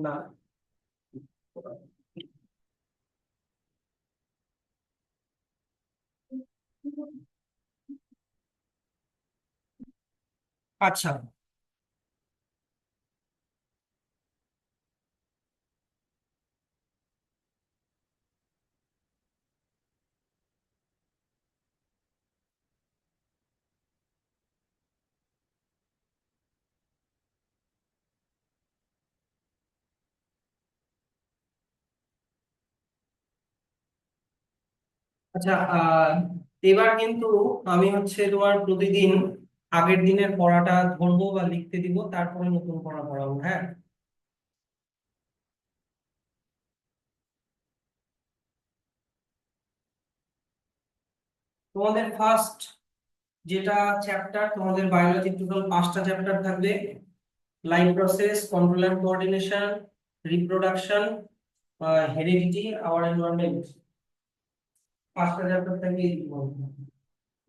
না, আচ্ছা আচ্ছা এবার কিন্তু আমি হচ্ছে তোমার প্রতিদিন আগের দিনের পড়াটা ধরবো বা লিখতে দিব, তারপরে নতুন পড়া পড়াবো, হ্যাঁ। তোমাদের ফার্স্ট যেটা চ্যাপ্টার, তোমাদের বায়োলজি টোটাল 5টা চ্যাপ্টার থাকবে। Life process, control and coordination, reproduction, heredity, our environment, 5টা চ্যাপ্টার থাকবে এই মধ্যে।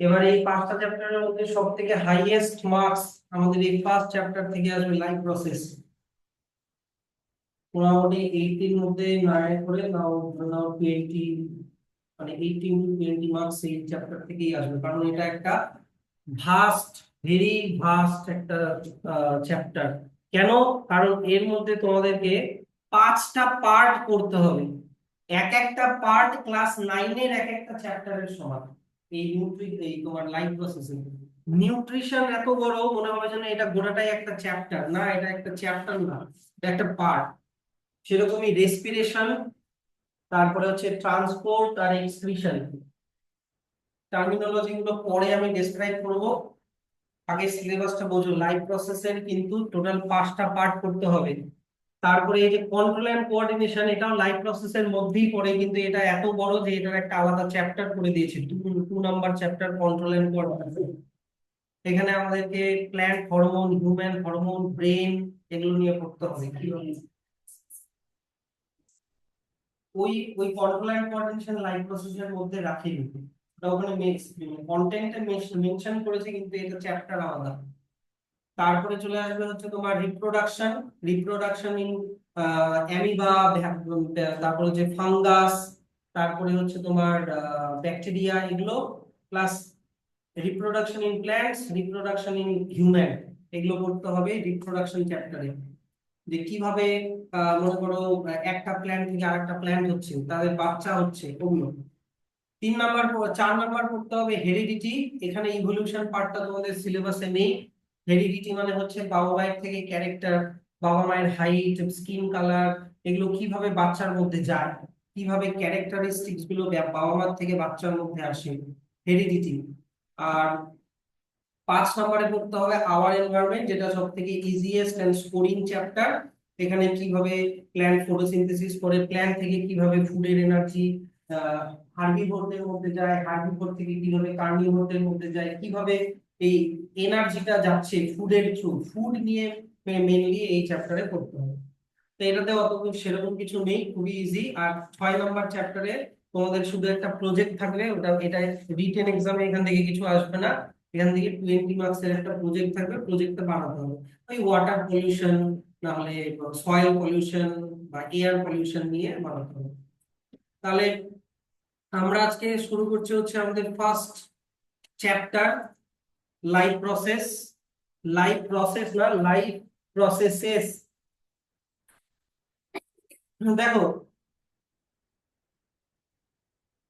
এবার এই 5টা চ্যাপ্টারের মধ্যে সব থেকে হাইয়েস্ট মার্কস আমাদের এই ফার্স্ট চ্যাপ্টার থেকে আসবে, লাইফ প্রসেস। মোটামুটি 80-র মধ্যে 9 করে নাও, নাও 20, মানে 18 to 20 মার্কস এই চ্যাপ্টার থেকেই আসবে, কারণ এটা একটা ভাস্ট, ভেরি ভাস্ট একটা চ্যাপ্টার। কেন? কারণ এর মধ্যে তোমাদেরকে 5টা পার্ট করতে হবে। এক একটা পার্ট ক্লাস 9-এর এক একটা চ্যাপ্টারের সমান। এই তোমার লাইফ প্রসেসিং, নিউট্রিশন এত বড় মনে হবে যেন এটা গোটাটাই একটা চ্যাপ্টার, না এটা একটা চ্যাপ্টার না, এটা একটা পার্ট। সেরকমই রেসপিরেশন, তারপরে হচ্ছে ট্রান্সপোর্ট আর এক্সক্রিশন, টার্মিনোলজি গুলো পরে আমি ডেসক্রাইব করব। আগে সিলেবাসটা বোঝো। লাইফ প্রসেসের কিন্তু টোটাল 5টা পার্ট করতে হবে। তারপরে এই যে কন্ট্রোল এন্ড কোঅর্ডিনেশন, এটাও লাইফ প্রসেসের মধ্যেই পড়ে, কিন্তু এটা এত বড় যে এটার একটা আলাদা চ্যাপ্টার করে দিয়েছে, 2 number chapter, control and coordination. এখানে আমাদেরকে plant hormone, human hormone, brain, এগুলো নিয়ে পড়তে হবে কিভাবে। ওই ওই কন্ট্রোল এন্ড কোঅর্ডিনেশন লাইফ প্রসেসের মধ্যে রাখিনি, ওটা ওখানে কন্টেন্টে মেনশন করেছে, কিন্তু এটা চ্যাপ্টার আলাদা। তারপরে চলে আসবে হচ্ছে তোমার রিপ্রোডাকশন, রিপ্রোডাকশন ইন অ্যামিবা, তারপরে যে ফাঙ্গাস, তারপরে হচ্ছে তোমার ব্যাকটেরিয়া, এগুলো plus reproduction in plants, reproduction in human, এগুলো করতে হবে রিপ্রোডাকশন চ্যাপ্টারে। যে কিভাবে মনে করো একটা প্ল্যান্ট থেকে আরেকটা প্ল্যান্ট হচ্ছে, তাদের বাচ্চা হচ্ছে, ওগুলো। 3 নাম্বার, 4 নাম্বার পড়তে হবে হেরিডিটি। এখানে ইভলিউশন পার্টটা তোমাদের সিলেবাসে নেই। হেরিডিটি মানে হচ্ছে বাবা মায়ের থেকে ক্যারেক্টার, বাবা মায়ের হাইট, স্কিন কালার, এগুলো কিভাবে বাচ্চার মধ্যে যায়, কিভাবে ক্যারেক্টারিস্টিক্স গুলো বাবা মার থেকে বাচ্চার মধ্যে আসে, হেরিডিটি। আর 5 নম্বরে পড়তে হবে আওয়ার এনভায়রনমেন্ট, যেটা সব থেকে ইজিয়েস্ট এন্ড স্কোরিং চ্যাপ্টার। এখানে কিভাবে প্ল্যান্ট ফটোসিনথেসিস করে, প্ল্যান্ট থেকে কিভাবে ফুডের এনার্জি হার্বিভোরদের মধ্যে যায়, হার্বিভোর থেকে কিভাবে কার্নিভোরদের মধ্যে যায়, কিভাবে এই এনার্জিটা যাচ্ছে ফুডের থ্রু, ফুড নিয়ে মেইনলি এই চ্যাপ্টারে পড়তে হবে। তো এটাতে অত সেরকম কিছু নেই, খুবই ইজি। আর 6 নম্বর চ্যাপ্টারে তোমাদের শুধু একটা প্রজেক্ট থাকবে, ওটা এটা রিটেন এক্সামে এখান থেকে কিছু আসবে না। এখান থেকে 20 মার্কসের একটা প্রজেক্ট থাকবে, প্রজেক্টটা বানাতে হবে। ওই ওয়াটার পলিউশন, না হলে সয়েল পলিউশন বা এয়ার পলিউশন নিয়ে বানাতে হবে। তাহলে আমরা আজকে শুরু করছি হচ্ছে আমাদের first chapter, life process. Life process না, লাইফ প্রসেসেস। দেখো,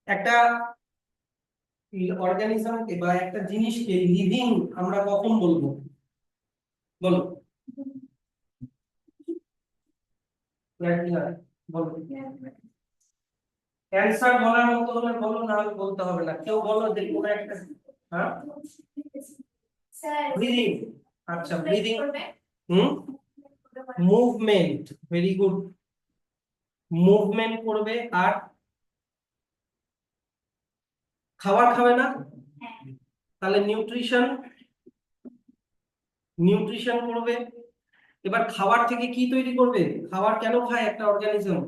একটা অর্গানিজমকে বা একটা জিনিসকে লিভিং আমরা কখন বলবো, বলো? বলো, ক্যান্সার বলার মতো হলে বলো, না হলে বলতে হবে না। কেউ বলো যে কোনো একটা। হ্যাঁ, ব্রিদিং। আচ্ছা, ব্রিদিং। হুম, মুভমেন্ট, ভেরি গুড। মুভমেন্ট করবে, আর খাবার খাবে না, তাহলে নিউট্রিশন, নিউট্রিশন করবে। এবার খাবার থেকে কি তৈরি করবে? খাবার কেন খায় একটা অর্গানিজম?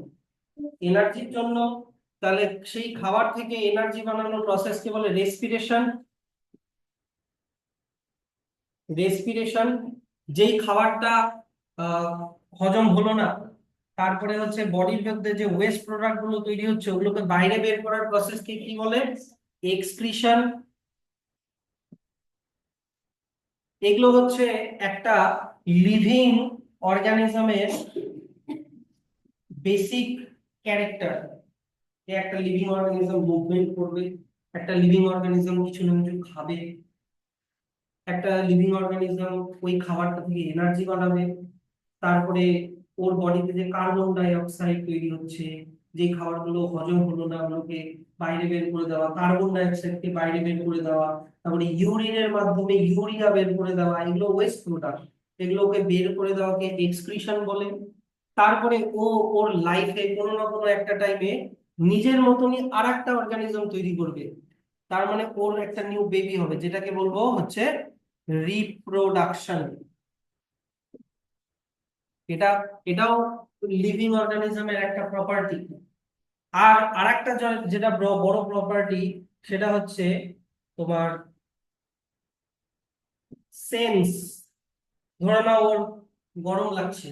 এনার্জির জন্য। তাহলে সেই খাবার থেকে এনার্জি বানানোর প্রসেসকে বলে রেসপিরেশন। রেসপিরেশন। যেই খাবারটা আহ, হজম হলো না, তারপরে হচ্ছে বডির মধ্যে যে ওয়েস্ট প্রোডাক্ট গুলো তৈরি হচ্ছে ওগুলোকে বাইরে বের করার প্রসেসকে কি বলে? এক্সক্রিশন। এগুলো হচ্ছে একটা লিভিং অর্গানিজমের বেসিক ক্যারেক্টার। একটা লিভিং অর্গানিজম মুভমেন্ট করবে, একটা লিভিং অর্গানিজম কিছু না কিছু খাবে, একটা লিভিং অর্গানিজম ওই খাবারটা থেকে এনার্জি বানাবে, তারপরে ওর বডিতে যে কার্বন ডাই অক্সাইড তৈরি হচ্ছে, যে খাবারগুলো হজম হলো না ওগুলোকে বাইরে বের করে দেওয়া, কার্বন ডাই অক্সাইডকে বাইরে বের করে দেওয়া, তারপরে ইউরিনের মাধ্যমে ইউরিয়া বের করে দেওয়া, এগুলো ওয়েস্ট প্রোডাক্ট। এগুলোকে বের করে দেওয়াকে এক্সক্রিশন বলে। তারপরে ও ওর লাইফে কোনো না কোনো একটা টাইমে নিজের মতনই আর একটা অর্গানিজম তৈরি করবে, তার মানে ওর একটা নিউ বেবি হবে, যেটাকে বলবো হচ্ছে রিপ্রোডাকশন। এটা এটাও লিভিং অর্গানিজমের একটা প্রপার্টি। আর আরেকটা যেটা বড় প্রপার্টি, সেটা হচ্ছে তোমার সেন্স। ধরে নাও ওর গরম লাগছে,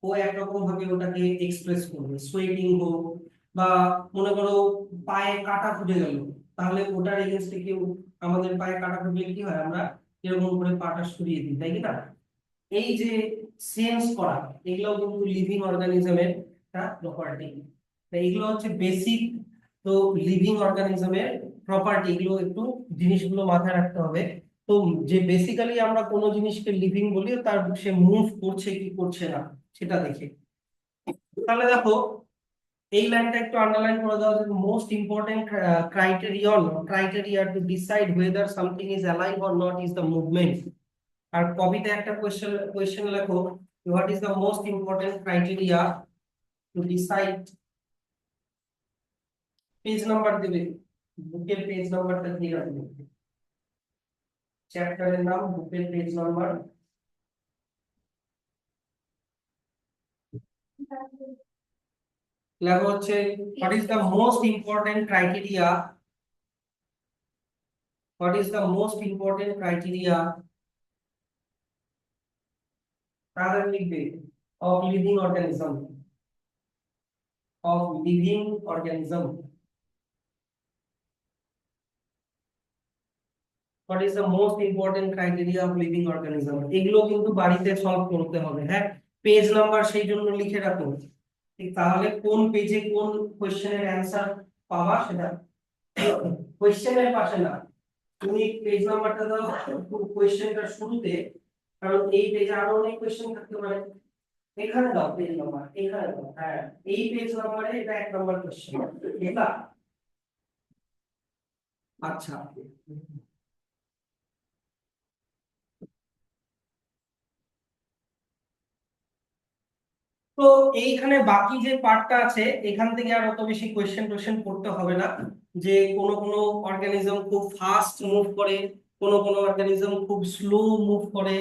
ও একরকম ভাবে ওটাকে এক্সপ্রেস করবে, সোয়েটিং হোক, বা মনে করো পায়ে কাটা ফুটে গেল, তাহলে ওটার এগেনস্টে কেউ, আমাদের পায়ে কাটা ফুটলে কি হয়, আমরা এরকম করে পাটা সরিয়ে দিই, তাই কি না? এই যে সেন্স করা, এগুলো কিন্তু লিভিং অর্গানিজমের একটা প্রপার্টি। এইগুলো হচ্ছে বেসিক। তো লিভিং অর্গানিজমের প্রপার্টি, এগুলো একটু জিনিসগুলো মাথায় রাখতে হবে। তো যে বেসিক্যালি আমরা কোনো জিনিসকে লিভিং বলি, তার সে মুভ করছে কি করছে না সেটা দেখে। তাহলে দেখো, এই লাইনটা একটু আন্ডারলাইন করে দাও, যে most important criteria to decide whether something is alive or not is the movement। আর কবিতা একটা কোয়েশ্চেন লেখো, what is the most important criteria to decide. Page number দেবে, বুকের পেজ নাম্বারটা দিয়ে রাখবে, চ্যাপ্টারের নাম, বুকের পেজ নাম্বার। লেখা হচ্ছে what is the most important criteria, what is the most important criteria, তাহলে লিখবে of living organism, of living organism. What is the most important criteria of living organism, এগুলো কিন্তু বাড়িতে সলভ করতে হবে, হ্যাঁ। পেজ নাম্বার সেই জন্য লিখে রাখো, ঠিক তাহলে কোন পেজে কোন কোশ্চেনের অ্যান্সার পাবা সেটা কোশ্চেনের পাশে না, তুমি পেজ নাম্বারটা দাও কোশ্চেনটা শুরুতে, কারণ এই পেজে আরো অনেক কোশ্চেন থাকতে পারে। এখানে দাও পেজ নাম্বার, এখানে দাও, হ্যাঁ, এই পেজ নাম্বারে এটা 1 নম্বর কোশ্চেন, এটা। আচ্ছা, তো এইখানে বাকি যে পার্টটা আছে, এখান থেকে আর অত বেশি কোশ্চেন করতে হবে না। যে কোনো কোনো অর্গানিজম খুব ফাস্ট মুভ করে, কোনো কোনো অর্গানিজম খুব স্লো মুভ করে,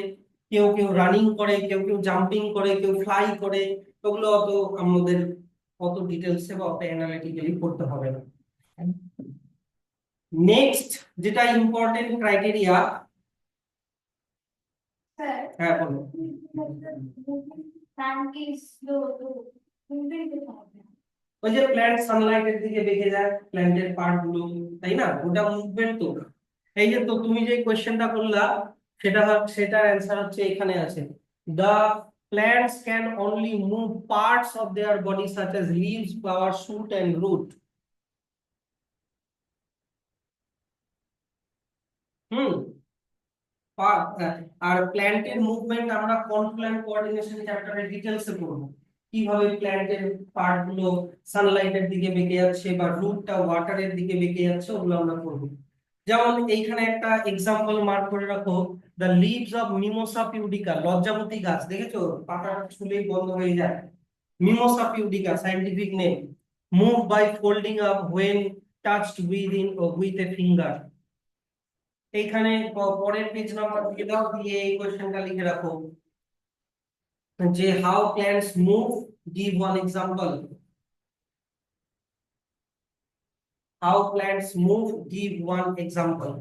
কেউ কেউ রানিং করে, কেউ কেউ জাম্পিং করে, কেউ ফ্লাই করে, ওগুলো অত আমাদের অত ডিটেলসে বা অত অ্যানালিটিক্যালি করতে হবে না। নেক্সট যেটা ইম্পর্টেন্ট ক্রাইটেরিয়া, হ্যাঁ বলো। ওই যে প্ল্যান্ট সানলাইটের দিকে বেঁকে যায়, প্ল্যান্টের পার্ট গুলো, তাই না, ওটা মুভমেন্ট তো। এই যে তো তুমি যে কোশ্চেনটা করলা, সেটার অ্যান্সার হচ্ছে এখানে আছে, the plants can only move parts of their body such as leaves, flower, shoot and root। হুম। আর প্ল্যান্টের মুভমেন্ট আমরা কন্ট্রোল এন্ড কোঅর্ডিনেশন চ্যাপ্টারে ডিটেইলসে পড়বো, কিভাবে প্ল্যান্টের পার্ট গুলো সানলাইটের দিকে বেঁকে যাচ্ছে বা রুটটা ওয়াটারের দিকে বেঁকে যাচ্ছে, ওগুলো আমরা পড়বো। যেমন এইখানে একটা এক্সাম্পল মার্ক করে রাখো, the leaves of mimosa pudica, লজ্জাবতী গাছ দেখেছো, পাতাটা ছুলেই বন্ধ হয়ে যায়, mimosa pudica scientific name, move by folding up when touched with a finger. এইখানে পরের পেজ নাম্বার দিয়ে দাও, দিয়ে এই কোশ্চেনটা লিখে রাখো, যে how plants move, give one example. How plants move, give one example.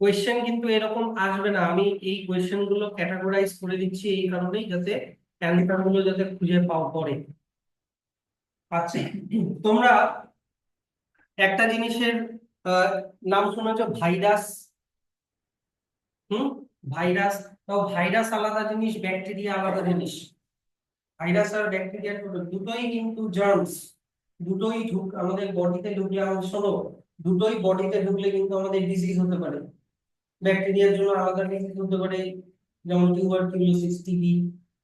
Question কিন্তু এরকম আসবে না, আমি এই কোয়েশ্চেন গুলো ক্যাটাগরাইজ করে দিচ্ছি এই কারণেই যাতে অ্যান্সার গুলো যাতে খুঁজে পাও পরে। আচ্ছা, তোমরা একটা জিনিসের আহ, নাম শুনেছো, ভাইরাস। হুম, ভাইরাস। তো ভাইরাস আলাদা জিনিস, ব্যাকটেরিয়া আলাদা জিনিস। ভাইরাস আর ব্যাকটেরিয়া দুটোই কিন্তু জার্মস, দুটোই আমাদের বডিতে ঢুকলে, আমার শোনো, দুটোই বডিতে ঢুকলে কিন্তু আমাদের ডিজিজ হতে পারে। ব্যাকটেরিয়ার জন্য আলাদা ডিজিজ হতে পারে, যেমন টিউবারকিউলোসিস, টিবি।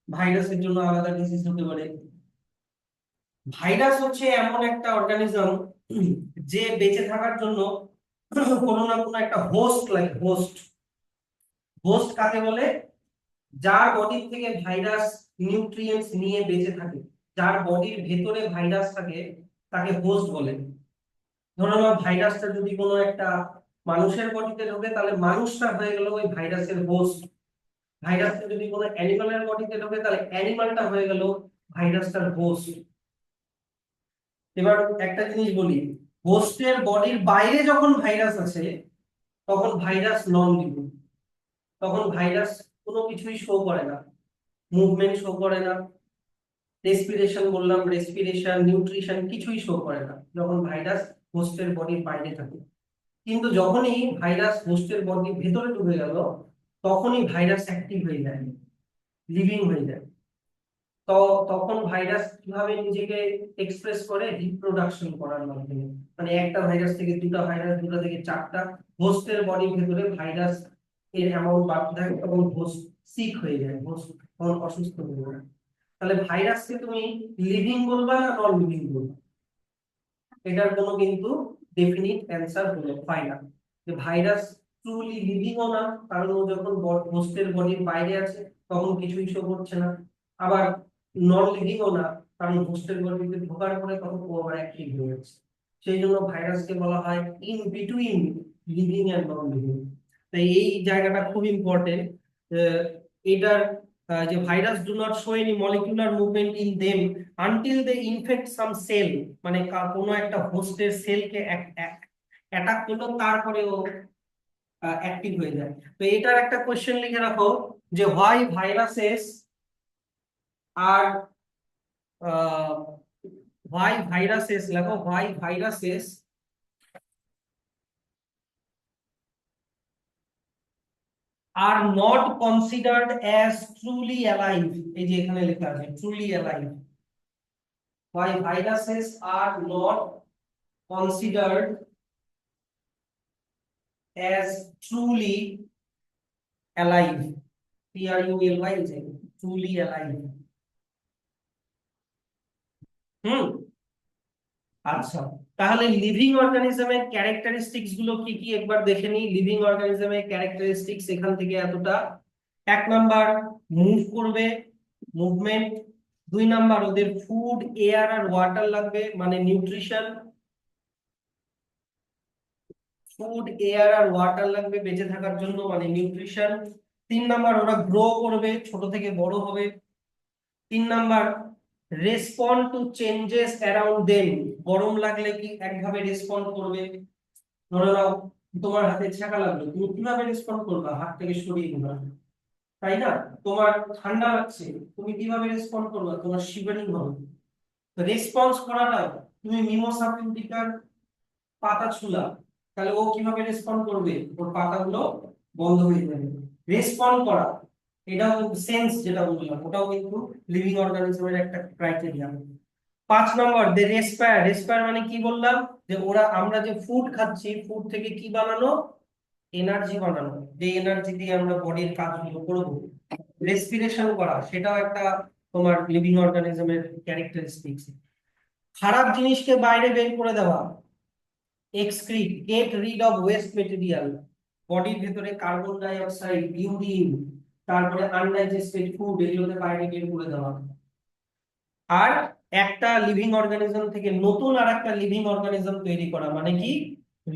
ভাইরাসের জন্য আলাদা ডিজিজ হতে পারে। ভাইরাস হচ্ছে এমন একটা অর্গানিজম যে বেঁচে থাকার জন্য কোনো না কোনো একটা হোস্ট লাগে। হোস্ট, হোস্ট কাকে বলে? যার বডি থেকে ভাইরাস নিউট্রিয়েন্টস নিয়ে বেঁচে থাকে, যার বডির ভেতরে ভাইরাস থাকে, তাকে হোস্ট বলে। ধরো না, ভাইরাসটা যদি কোনো একটা মানুষের বডিতে ঢোকে, তাহলে মানুষটা হয়ে গেল ওই ভাইরাসের হোস্ট। ভাইরাসটা যদি কোনো অ্যানিমালের বডিতে ঢোকে, তাহলে অ্যানিমালটা হয়ে গেল ভাইরাসটার হোস্ট। এবার একটা জিনিস বলি, হোস্টের বডির বাইরে যখন ভাইরাস আছে, তখন ভাইরাস নন লিভিং। তখন ভাইরাস কোনো কিছুই শো করে না, মুভমেন্ট শো করে না, রেসপিরেশন বললাম, রেসপিরেশন, নিউট্রিশন কিছুই শো করে না যখন ভাইরাস হোস্টের বডির বাইরে থাকে। কিন্তু যখনই ভাইরাস হোস্টের বডির ভেতরে ঢুকে গেল, তখনই ভাইরাস অ্যাক্টিভ হয়ে যায়, লিভিং হয়ে যায়। তো তখন ভাইরাস কিভাবে নিজেকে এক্সপ্রেস করে? রিপ্রোডাকশন করার মাধ্যমে। মানে একটা ভাইরাস থেকে দুটা ভাইরাস, দুটা থেকে চারটা, হোস্টের বডির ভেতরে ভাইরাস এর অ্যামাউন্ট বাড়তে থাকে এবং হোস্ট সিক হয়ে যায়, হোস্ট তখন অসুস্থ হয়ে যায়। তাহলে ভাইরাসকে তুমি লিভিং বলবা না নন লিভিং বলবা? এটার কোনো কিন্তু ডেফিনিট অ্যান্সার হলো হয় না। যে ভাইরাস ট্রুলি লিভিংও না, কারণ ও যখন হোস্টের বডির বাইরে আছে তখন কিছুই শো করছে না। আবার নন লিভিংও না, কারণ হোস্টের বডিতে ঢোকার পরে তখন ও আবার অ্যাক্টিভ হয়ে যাচ্ছে। সেই জন্য ভাইরাসকে বলা হয় in between living and non living. তাই এই জায়গাটা খুব ইম্পর্টেন্ট। এটার যে virus do not show any molecular movement in them until they infect some cell, মানে কোনো একটা হোস্টের সেলকে অ্যাটাক করলো, তারপরে ও অ্যাক্টিভ হয়ে যায়। তো এটার একটা কোশ্চেন লিখে রাখো, যে why viruses are why viruses, লেখো why viruses are not considered as truly alive. এই যে এখানে লেখা আছে truly alive. Why viruses are not considered as truly alive, TRULY, truly alive। হুম, আচ্ছা, তাহলে লিভিং অর্গানিজমের ক্যারেক্টারিস্টিক্স গুলো কি কি একবার দেখে নিই। লিভিং অর্গানিজমের ক্যারেক্টারিস্টিক্স এখান থেকে এতটা। এক নাম্বার, মুভ করবে, মুভমেন্ট। দুই নাম্বার, ওদের ফুড, এয়ার আর ওয়াটার লাগবে, মানে নিউট্রিশন। ফুড, এয়ার আর ওয়াটার লাগবে বেঁচে থাকার জন্য, মানে নিউট্রিশন। তিন নাম্বার, ওরা গ্রো করবে, ছোট থেকে বড় হবে। তিন number, respond two changes around them. গরম লাগলে কি একভাবে রেসপন্ড করবে? ধরে নাও তোমার হাতে ছ্যাঁকা লাগলো, তুমি কিভাবে রেসপন্ড করবা? হাত থেকে সরিয়ে দিবা, তাই না? তোমার ঠান্ডা লাগছে, তুমি কিভাবে রেসপন্ড করবা? তোমার শিভারিং হবে। তো রেসপন্স করাটা, তুমি মিমোসা পিউডিকার পাতা ছুলা, তাহলে ও কিভাবে রেসপন্ড করবে? ওর পাতাগুলো বন্ধ হয়ে যাবে। রেসপন্ড করা, এটাও কিন্তু সেন্স, যেটা বললাম ওটাও কিন্তু লিভিং অর্গানিজমের একটা ক্রাইটেরিয়া। পাঁচ নম্বর, দে রেসপায়ার। রেসপায়ার মানে কি বললাম? যে ওরা, আমরা যে ফুড খাচ্ছি, ফুড থেকে কি বানানো? এনার্জি বানানো, যে এনার্জি দিয়ে আমরা বডির কাজগুলো করবো। রেসপিরেশন করা, সেটাও একটা তোমার লিভিং অর্গানিজমের ক্যারেক্টারিস্টিক্স। খারাপ জিনিসকে বাইরে বের করে দেওয়া, excrete, get rid of waste material. বডির ভেতরে কার্বন ডাই অক্সাইড, ইউরিন, তারপরে আনডাইজেস্টেড ফুড, এগুলোকে বাইরে বের করে দেওয়া। আর একটা লিভিং অর্গানিজম থেকে নতুন আর একটা লিভিং অর্গানিজম তৈরি করা, মানে কি?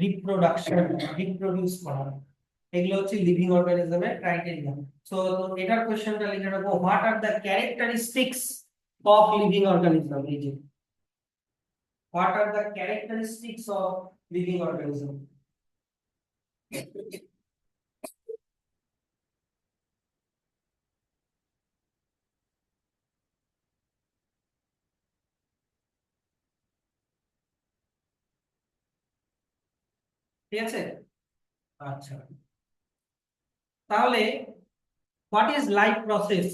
রিপ্রোডাকশন, রিপ্রোডিউস করা। এগুলো হচ্ছে লিভিং অর্গানিজমের ক্রাইটেরিয়া। সো এটার কোশ্চেনটা লিখে রাখবো, what are the characteristics of living organism. এই যে what are the characteristics of living organism. ঠিক আছে। আচ্ছা, তাহলে what is life process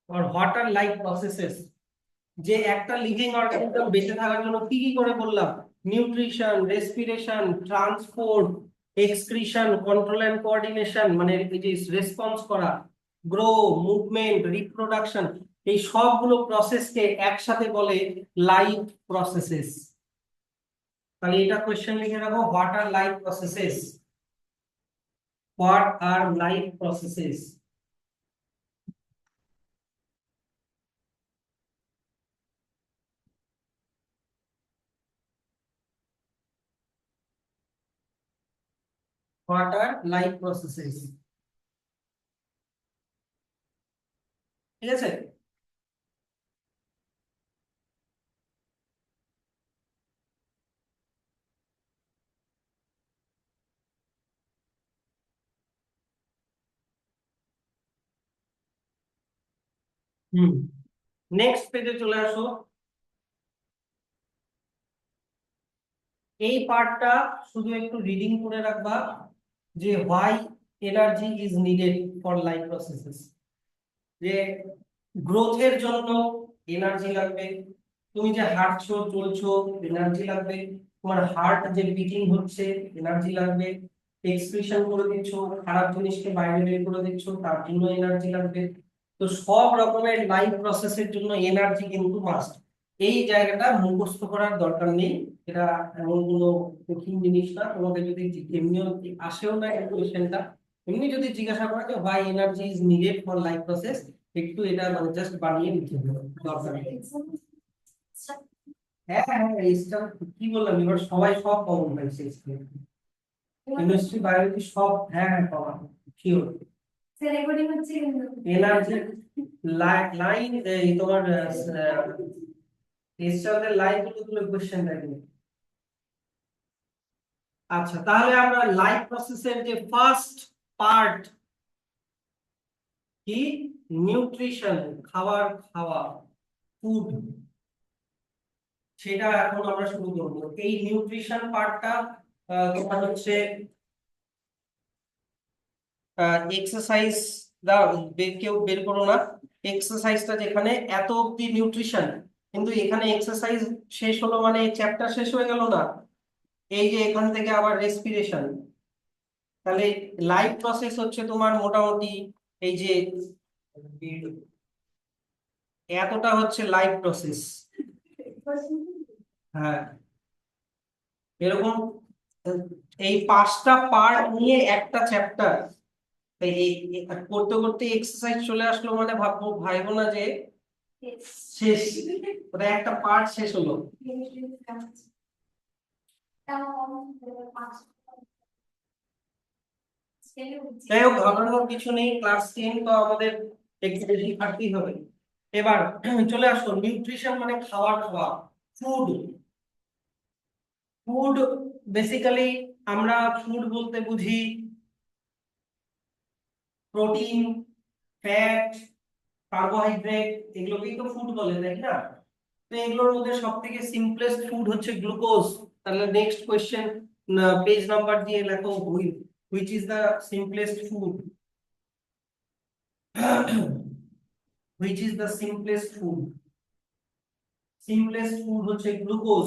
or what are life processes? যে একটা লিভিং অর্গানিজম বেঁচে থাকার জন্য কি কি করে বললাম, nutrition, respiration, transport, excretion, control and coordination, মানে এই যে রেসপন্স করা, গ্রো, মুভমেন্ট, রিপ্রোডাকশন, এই সবগুলো প্রসেসকে একসাথে বলে লাইফ প্রসেসেস। তাহলে এটা কোশ্চেন লিখে রাখো, what are life processes, what are life processes. What are life processes, ঠিক আছে। হুম, নেক্সট পেজে চলে আসো। এই পার্টটা শুধু একটু রিডিং করে রাখবা, যে why energy is needed for life processes. যে গ্রোথের জন্য এনার্জি লাগবে, তুমি যে হাঁটছো চলছো এনার্জি লাগবে, তোমার হার্ট যে বিটিং হচ্ছে এনার্জি লাগবে, এক্সপ্রেশন করে দিচ্ছ, খারাপ জিনিসকে বাইরে বের করে দিচ্ছ তার জন্য এনার্জি লাগবে। তো সব রকমের লাইফ প্রসেসের জন্য এনার্জি কিন্তু মাস্ট। এই জায়গাটা মুখস্থ করার দরকার নেই, এটা এমন কোনো কঠিন জিনিস না। তোমাকে যদি এমনিও আসেও না এই কোশ্চেনটা, এমনি যদি জিজ্ঞাসা করে যে why energy is needed for life process, একটু এটা মানে জাস্ট বানিয়ে নিতে হবে, দরকার নেই। হ্যাঁ হ্যাঁ হ্যাঁ, এইটা কি বললাম, এবার সবাই সব কমন পাইছে, কেমিস্ট্রি, বায়োলজি সব। হ্যাঁ হ্যাঁ কমন, শিওর। এনার্জি লাইন, এই তোমার এস্টারদের লাইন গুলো তুলে কোশ্চেন থাকে। আচ্ছা, তাহলে আমরা লাইফ প্রসেসের যে ফার্স্ট পার্ট কি, নিউট্রিশন, খাবার খাওয়া, ফুড, সেটা এখন আমরা শুরু করবো। এই নিউট্রিশন পার্টটা তোমার হচ্ছে এক্সারসাইজ দা, কেউ বের করো না। এক্সারসাইজটা যেখানে এত অব্দি নিউট্রিশন, কিন্তু এখানে এক্সারসাইজ শেষ হলো মানে চ্যাপ্টার শেষ হয়ে গেল না। এই যে এখান থেকে আবার রেসপিরেশন, তাহলে লাইফ প্রসেস হচ্ছে তোমার মোটামুটি এই যে এতটা হচ্ছে লাইফ প্রসেস। হ্যাঁ, এরকম এই পাঁচটা পার্ট নিয়ে একটা চ্যাপ্টার। এই করতে করতে এক্সারসাইজ চলে আসলো মানে ভাববো, ভাইবো না যে শেষ, ওটা একটা পার্ট শেষ হলো। যাই হোক, ঘাবড়ানোর কিছু নেই, ক্লাস 10 তো আমাদের একটু বেশি খাটতেই হবে। এবার চলে আসো, নিউট্রিশন মানে খাবার খাওয়া, ফুড। ফুড বেসিক্যালি আমরা ফুড বলতে বুঝি প্রোটিন, ফ্যাট, কার্বোহাইড্রেট, এগুলোকেই তো ফুড বলে, তাই না? তো এগুলোর মধ্যে সব থেকে সিম্পলেস্ট ফুড হচ্ছে গ্লুকোজ। তাহলে নেক্সট কোয়েশ্চেন, পেজ নাম্বার দিয়ে লেখো, which is the simplest food, which is the simplest food. Simplest food হচ্ছে গ্লুকোজ।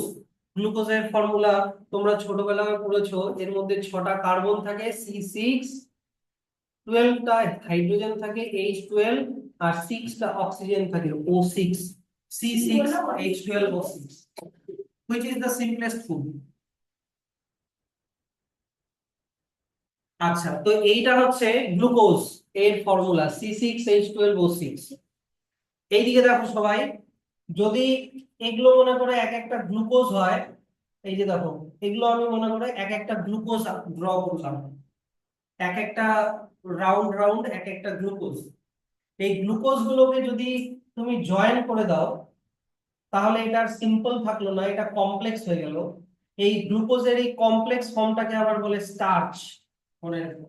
গ্লুকোজের ফর্মুলা তোমরা ছোটবেলায় পড়েছো, এর মধ্যে 6টা কার্বন থাকে, C6, 12টা হাইড্রোজেন থাকে, H12, আর 6টা অক্সিজেন থাকে, O6, C6H12O6। which is the simplest food? আচ্ছা, তো এইটা হচ্ছে গ্লুকোজ, এর ফর্মুলা C6H12O6। এইদিকে দেখো সবাই, যদি এগুলো মনে করে এক একটা গ্লুকোজ হয়, এই যে দেখো, এগুলো আমি মনে করে এক একটা গ্লুকোজ ড্র করলাম, এক একটা রাউন্ড রাউন্ড এক একটা গ্লুকোজ। এই গ্লুকোজ গুলোকে যদি তুমি জয়েন করে দাও, তাহলে এটা আর সিম্পল থাকলো না, এটা কমপ্লেক্স হয়ে গেল। এই গ্লুকোজের এই কমপ্লেক্স ফর্মটাকে আবার বলে স্টার্চ, মনে রাখো।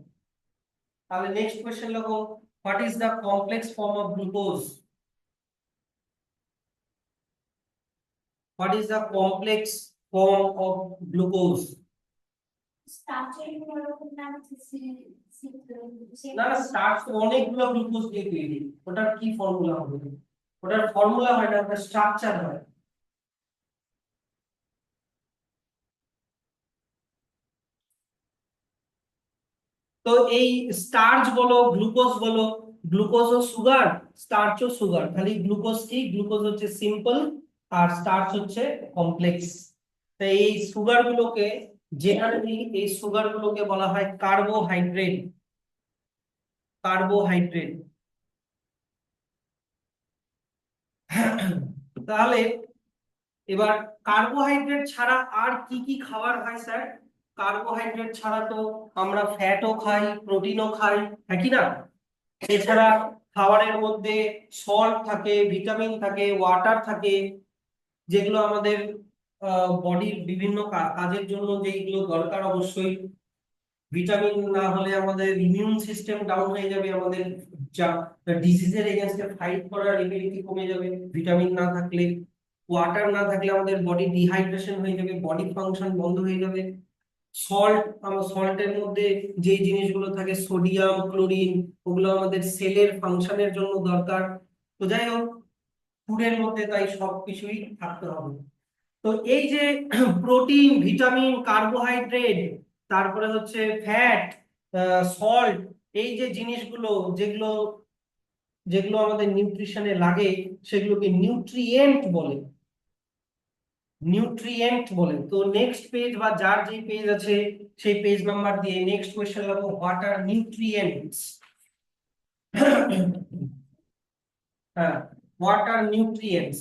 তাহলে নেক্সট কোশ্চেন লিখো, what is the complex form of glucose? What is the complex form of glucose? না না, স্টার্চ তো অনেকগুলো গ্লুকোজ দিয়ে তৈরি, ওটার কি ফর্মুলা হবে? ওটার ফর্মুলা হয় না, ওটা স্ট্রাকচার হয়। তো এই স্টার্চ বলো গ্লুকোজ বলো, গ্লুকোজ ও সুগার, স্টার্চ ও সুগার, খালি গ্লুকোজ কি, গ্লুকোজ হচ্ছে সিম্পল আর স্টার্চ হচ্ছে কমপ্লেক্স। তো এই সুগার গুলোকে, জেনারেলি এই সুগার গুলোকে বলা হয় কার্বোহাইড্রেট। কার্বোহাইড্রেট। তাহলে এবার কার্বোহাইড্রেট ছাড়া আর কি কি খাবার হয় স্যার? কার্বোহাইড্রেট ছাড়া তো আমরা ফ্যাটও খাই, প্রোটিনও খাই, হ্যাঁ কি না? এছাড়া খাবারের মধ্যে সল্ট থাকে, ভিটামিন থাকে, ওয়াটার থাকে, যেগুলো আমাদের বডির বিভিন্ন কাজের জন্য যেগুলো দরকার অবশ্যই। ভিটামিন না হলে আমাদের ইমিউন সিস্টেম ডাউন হয়ে যাবে, আমাদের যা ডিজিজের এগেইনস্টে ফাইট করার এবিলিটি কমে যাবে ভিটামিন না থাকলে। ওয়াটার না থাকলে আমাদের বডি ডিহাইড্রেশন হয়ে যাবে, বডি ফাংশন বন্ধ হয়ে যাবে। সল্ট, আমার সল্টের মধ্যে যে জিনিসগুলো থাকে সোডিয়াম, ক্লোরিন, ওগুলো আমাদের সেলের ফাংশনের জন্য দরকার। তো যাই হোক, ফুডের মধ্যে তাই সবকিছুই থাকতে হবে। তো এই যে প্রোটিন, ভিটামিন, কার্বোহাইড্রেট, তারপরে হচ্ছে ফ্যাট, সল্ট, এই যে জিনিসগুলো, যেগুলো যেগুলো আমাদের নিউট্রিশনে লাগে, সেগুলোকে নিউট্রিয়েন্ট বলে। নিউট্রিয়েন্ট বলে। তো নেক্সট পেজ বা যার যে পেজ আছে সেই পেজ নাম্বার দিয়ে নেক্সট কোশ্চেন লাগবো, হোয়াট আর নিউট্রিয়েন্টস। হ্যাঁ, হোয়াট আর নিউট্রিয়েন্টস?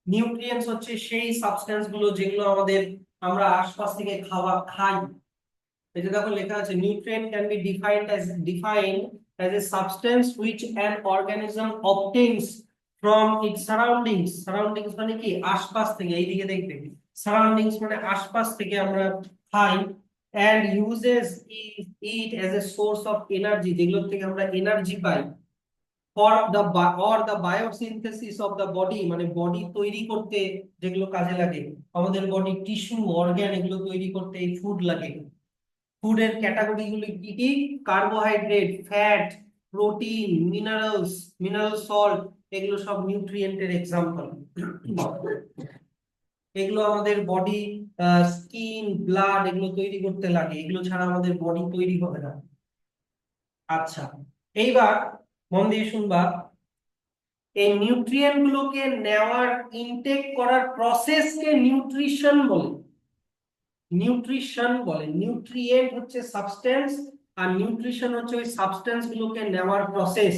নিউট্রিয়েন্টস হচ্ছে সেই সাবস্টেন্স গুলো যেগুলো আমাদের, আমরা আশপাশ থেকে খাই। এই যে দেখো লেখা আছে, nutrient can be defined as a substance which an organism obtains from its surroundings. Surroundings মানে কি, আশপাশ থেকে, এইদিকে দেখবে, সারাউন্ডিংস মানে আশপাশ থেকে আমরা খাই, and uses it as a source of energy, যেগুলো থেকে আমরা energy pi, or the biosynthesis of the body, মানে বডি তৈরি করতে যেগুলো কাজে লাগে, আমাদের বডি টিস্যু অর্গান এগুলো তৈরি করতে এই ফুড লাগে। ফুডের ক্যাটাগরি গুলি কি কি? Carbohydrate, fat, protein, mineral salt, এগুলো সব নিউট্রিয়েন্টের এক্সাম্পল। এগুলো আমাদের বডি, স্কিন, ব্লাড এগুলো তৈরি করতে লাগে, এগুলো ছাড়া আমাদের বডি তৈরি হবে না। আচ্ছা, এইবার মন দিয়ে শুনবা, এই নিউট্রিয়েন্ট গুলোকে নেওয়ার, ইনটেক করার প্রসেসকে নিউট্রিশন বলে। নিউট্রিশন বলে। নিউট্রিয়েন্ট হচ্ছে সাবস্টেন্স, আর নিউট্রিশন হচ্ছে ওই সাবস্টেন্স গুলোকে নেওয়ার প্রসেস।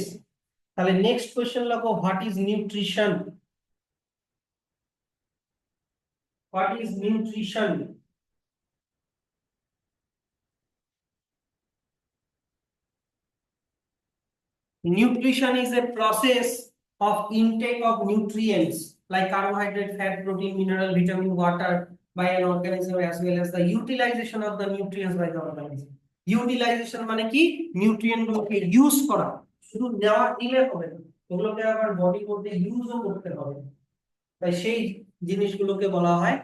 তাহলে নেক্সট কোশ্চেন লাগো, what is nutrition? What is nutrition? Nutrition is a process of intake of nutrients like carbohydrate, fat, protein, mineral, vitamin, water by an organism, as well as the utilization of the nutrients by the organism. Utilization মানে কি, nutrient গুলোকে use করা, শুধু নেওয়া নিলে হবে না, ওগুলোকে আবার বডি মধ্যে ইউজও করতে হবে। তাই সেই জিনিসগুলোকে বলা হয়,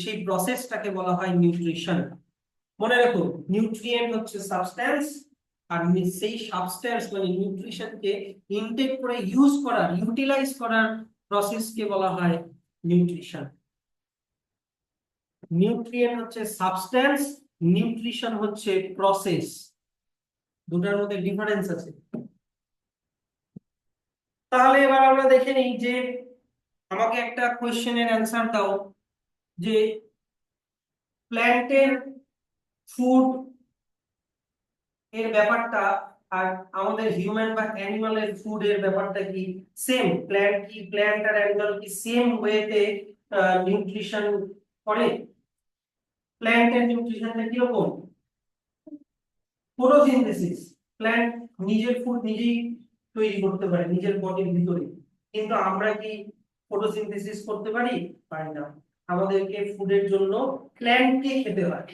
সেই প্রসেসটাকে বলা হয় নিউট্রিশন। মনে রাখো, নিউট্রিয়েন্ট হচ্ছে সাবস্টেন্স, আর সেই সাবস্টেন্স মানে নিউট্রিশনকে ইনটেক করে ইউজ করার, ইউটিলাইজ করার প্রসেসকে বলা হয় নিউট্রিশন। নিউট্রিয়েন্ট হচ্ছে সাবস্টেন্স, নিউট্রিশন হচ্ছে প্রসেস, দুটার মধ্যে ডিফারেন্স আছে। তাহলে এবার আমরা দেখে নিই যে, আমাকে একটা কোশ্চেনের অ্যান্সার দাও, যে প্ল্যান্টের ফুড এর ব্যাপারটা আর আমাদের হিউম্যান বা অ্যানিমালের ফুড এর ব্যাপারটা কি সেম? প্ল্যান্ট কি, প্ল্যান্ট আর অ্যানিমাল কি সেম ওয়েতে নিউট্রিশন করে? প্ল্যান্টের নিউট্রিশনটা কিরকম? ফটোসিনথেসিস। প্ল্যান্ট নিজের ফুড নিজেই তৈরি করতে পারে নিজের বডির ভিতরে, কিন্তু আমরা কি ফটোসিনথেসিস করতে পারি? পারি না। আমাদেরকে ফুডের জন্য প্ল্যান্টকে খেতে হয়,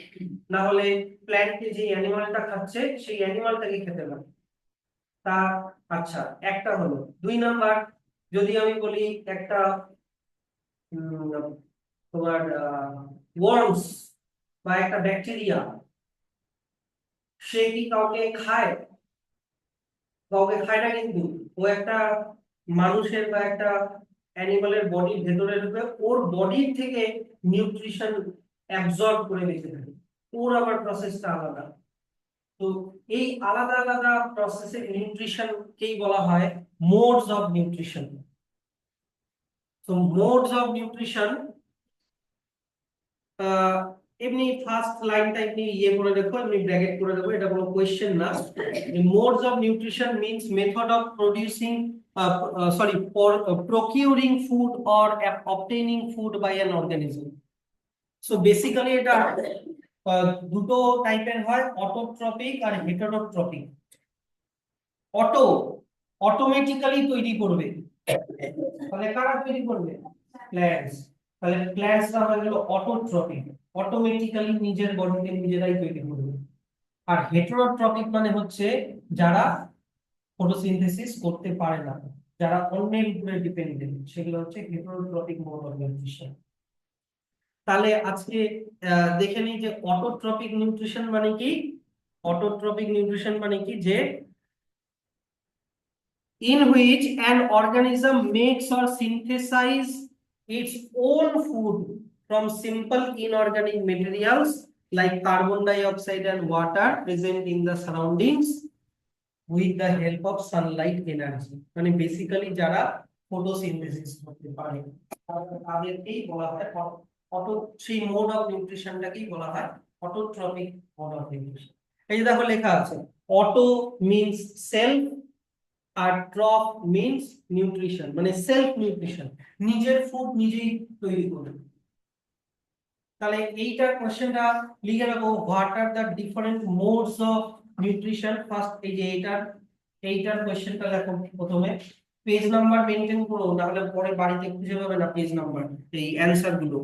না হলে প্ল্যান্টকে যে অ্যানিমালটা খাচ্ছে সেই অ্যানিমালটাকে খেতে হয়। তা আচ্ছা, একটা হলো। দুই নাম্বার, যদি আমি বলি একটা তোমার ওয়ার্মস বা একটা ব্যাকটেরিয়া, সে কি কাউকে খায়? কাউকে খায় না কিন্তু। ও একটা মানুষের বা একটা অ্যানিমালের বডির ভেতরে ঢুকে ওর বডির থেকে নিউট্রিশন অ্যাবজর্ব করে বেঁচে থাকে। ওর আবার প্রসেসটা আলাদা। তো এই আলাদা আলাদা প্রসেসের নিউট্রিশন কেই বলা হয় মোডস অফ নিউট্রিশন। তো মোডস অফ নিউট্রিশন, এমনি ফার্স্ট লাইনটা এমনি ইয়ে করে দেখো, এমনি ব্র্যাকেট করে দেবো, এটা কোনো কোয়েশ্চেন না। Modes of nutrition means method of producing sorry for procuring food or obtaining food by an organism. So basically এটা দুটো টাইপের হয়, অটোট্রপিক আর হেটারোট্রপিক। অটো অটোমেটিক্যালি তৈরি করবে, তাহলে কারা তৈরি করবে? প্ল্যান্টস। তাহলে প্ল্যান্টসরা হয়ে গেল অটোট্রপিক, অটোমেটিক্যালি নিজের বডিতে নিজেরাই তৈরি করবে। আর হেটারোট্রপিক মানে হচ্ছে যারা ফটোসিনথেসিস করতে পারে না, যারা অন্যের উপরে ডিপেন্ডেন্ট, সেগুলো হচ্ছে হেটারোট্রপিক মোড অফ নিউট্রিশন। তাহলে আজকে দেখে নিই যে অটোট্রপিক নিউট্রিশন মানে কি। অটোট্রপিক নিউট্রিশন মানে কি, যে in which an organism makes or synthesizes its own food from simple inorganic materials like carbon dioxide and water present in the surroundings with the help of sunlight energy। মানে basically যারা photosynthesis করতে পারে তাদেরকেই বলা হয় auto, সেই mode of নিউট্রিশনটাকেই বলা হয় অটোট্রপিক মোড অফ নিউট্রিশন। এই যে দেখো লেখা আছে, অটো মিন্স সেলফ, আর ট্রপ মিন্স নিউট্রিশন, মানে সেলফ নিউট্রিশন, নিজের ফুড নিজেই তৈরি করবে। তাহলে এইটার কোশ্চেনটা লিখে রাখো, what are the different modes of nutrition. First এই যে এইটার কোশ্চেনটা লেখো প্রথমে, পেজ নাম্বার মেনটেন করো, না হলে পরে বাড়িতে খুঁজে পাবে না পেজ নাম্বার এই অ্যানসার গুলো।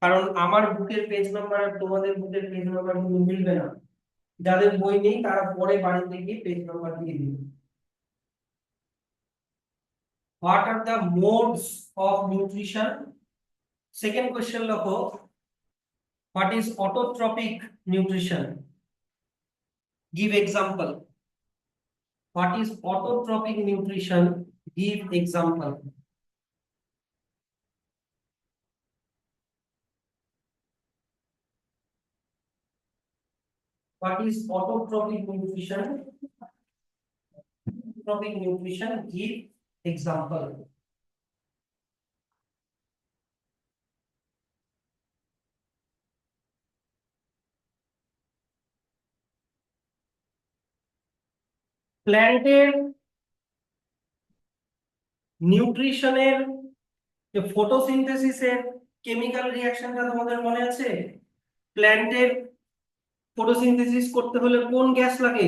কারণ আমার বুকের পেজ নাম্বার আর তোমাদের বুকের পেজ নাম্বার কিন্তু মিলবে না। যাদের বই নেই তারা পরে বাড়িতে গিয়ে পেজ নাম্বার দিয়ে দিবে। What are the modes of nutrition? Second question লখো, what is autotrophic nutrition? Give example. What is autotrophic nutrition? Give example. What is autotrophic nutrition? Autotrophic nutrition, give example. প্ল্যান্টের নিউট্রিশনের যে ফটোসিনথেসিসের কেমিক্যাল রিঅ্যাকশনটা তোমাদের মনে আছে? প্ল্যান্টের photosynthesis করতে হলে কোন গ্যাস লাগে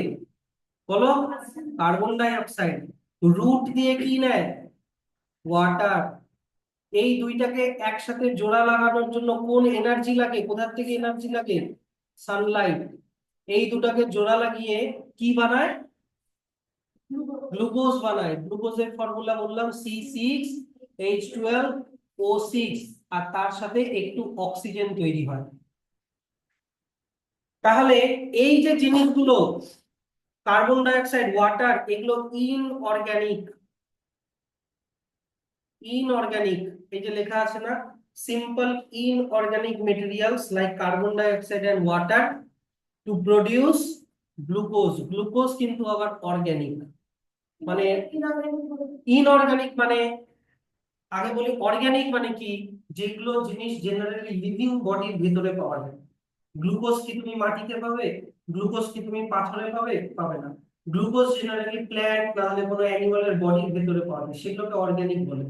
বলো? Carbon die oxide. রুট দিয়ে কি নেয়? ওয়াটার। এই দুইটাকে একসাথে জোড়া লাগানোর জন্য কোন এনার্জি লাগে? কোথা থেকে এনার্জি লাগে? সানলাইট। এই দুটাকে জোড়া লাগিয়ে কি বানায়? গ্লুকোজ বানায়। গ্লুকোজের ফর্মুলা বললাম C6H12O6, আর তার সাথে একটু অক্সিজেন তৈরি হয়। তাহলে এই যে জিনিসগুলো কার্বন ডাই অক্সাইড, ওয়াটার, এগুলো ইনঅর্গানিক। ইনঅর্গানিক, এই যে লেখা আছে না, simple inorganic materials like carbon dioxide and water to produce glucose. Glucose কিন্তু আবার অর্গানিক। মানে ইনঅর্গানিক মানে, আগে বলি অর্গানিক মানে কি, যেগুলো জিনিস জেনারেলি লিভিং বডির ভিতরে পাওয়া যায়। গ্লুকোজ কি তুমি মাটিতে পাবে? গ্লুকোজ কি তুমি পাথরে পাবে? পাবে না। গ্লুকোজ জেনারেলি প্ল্যান্ট না হলে কোনো অ্যানিমালের বডির ভিতরে পাওয়া যায়, সেগুলোকে অর্গানিক বলে।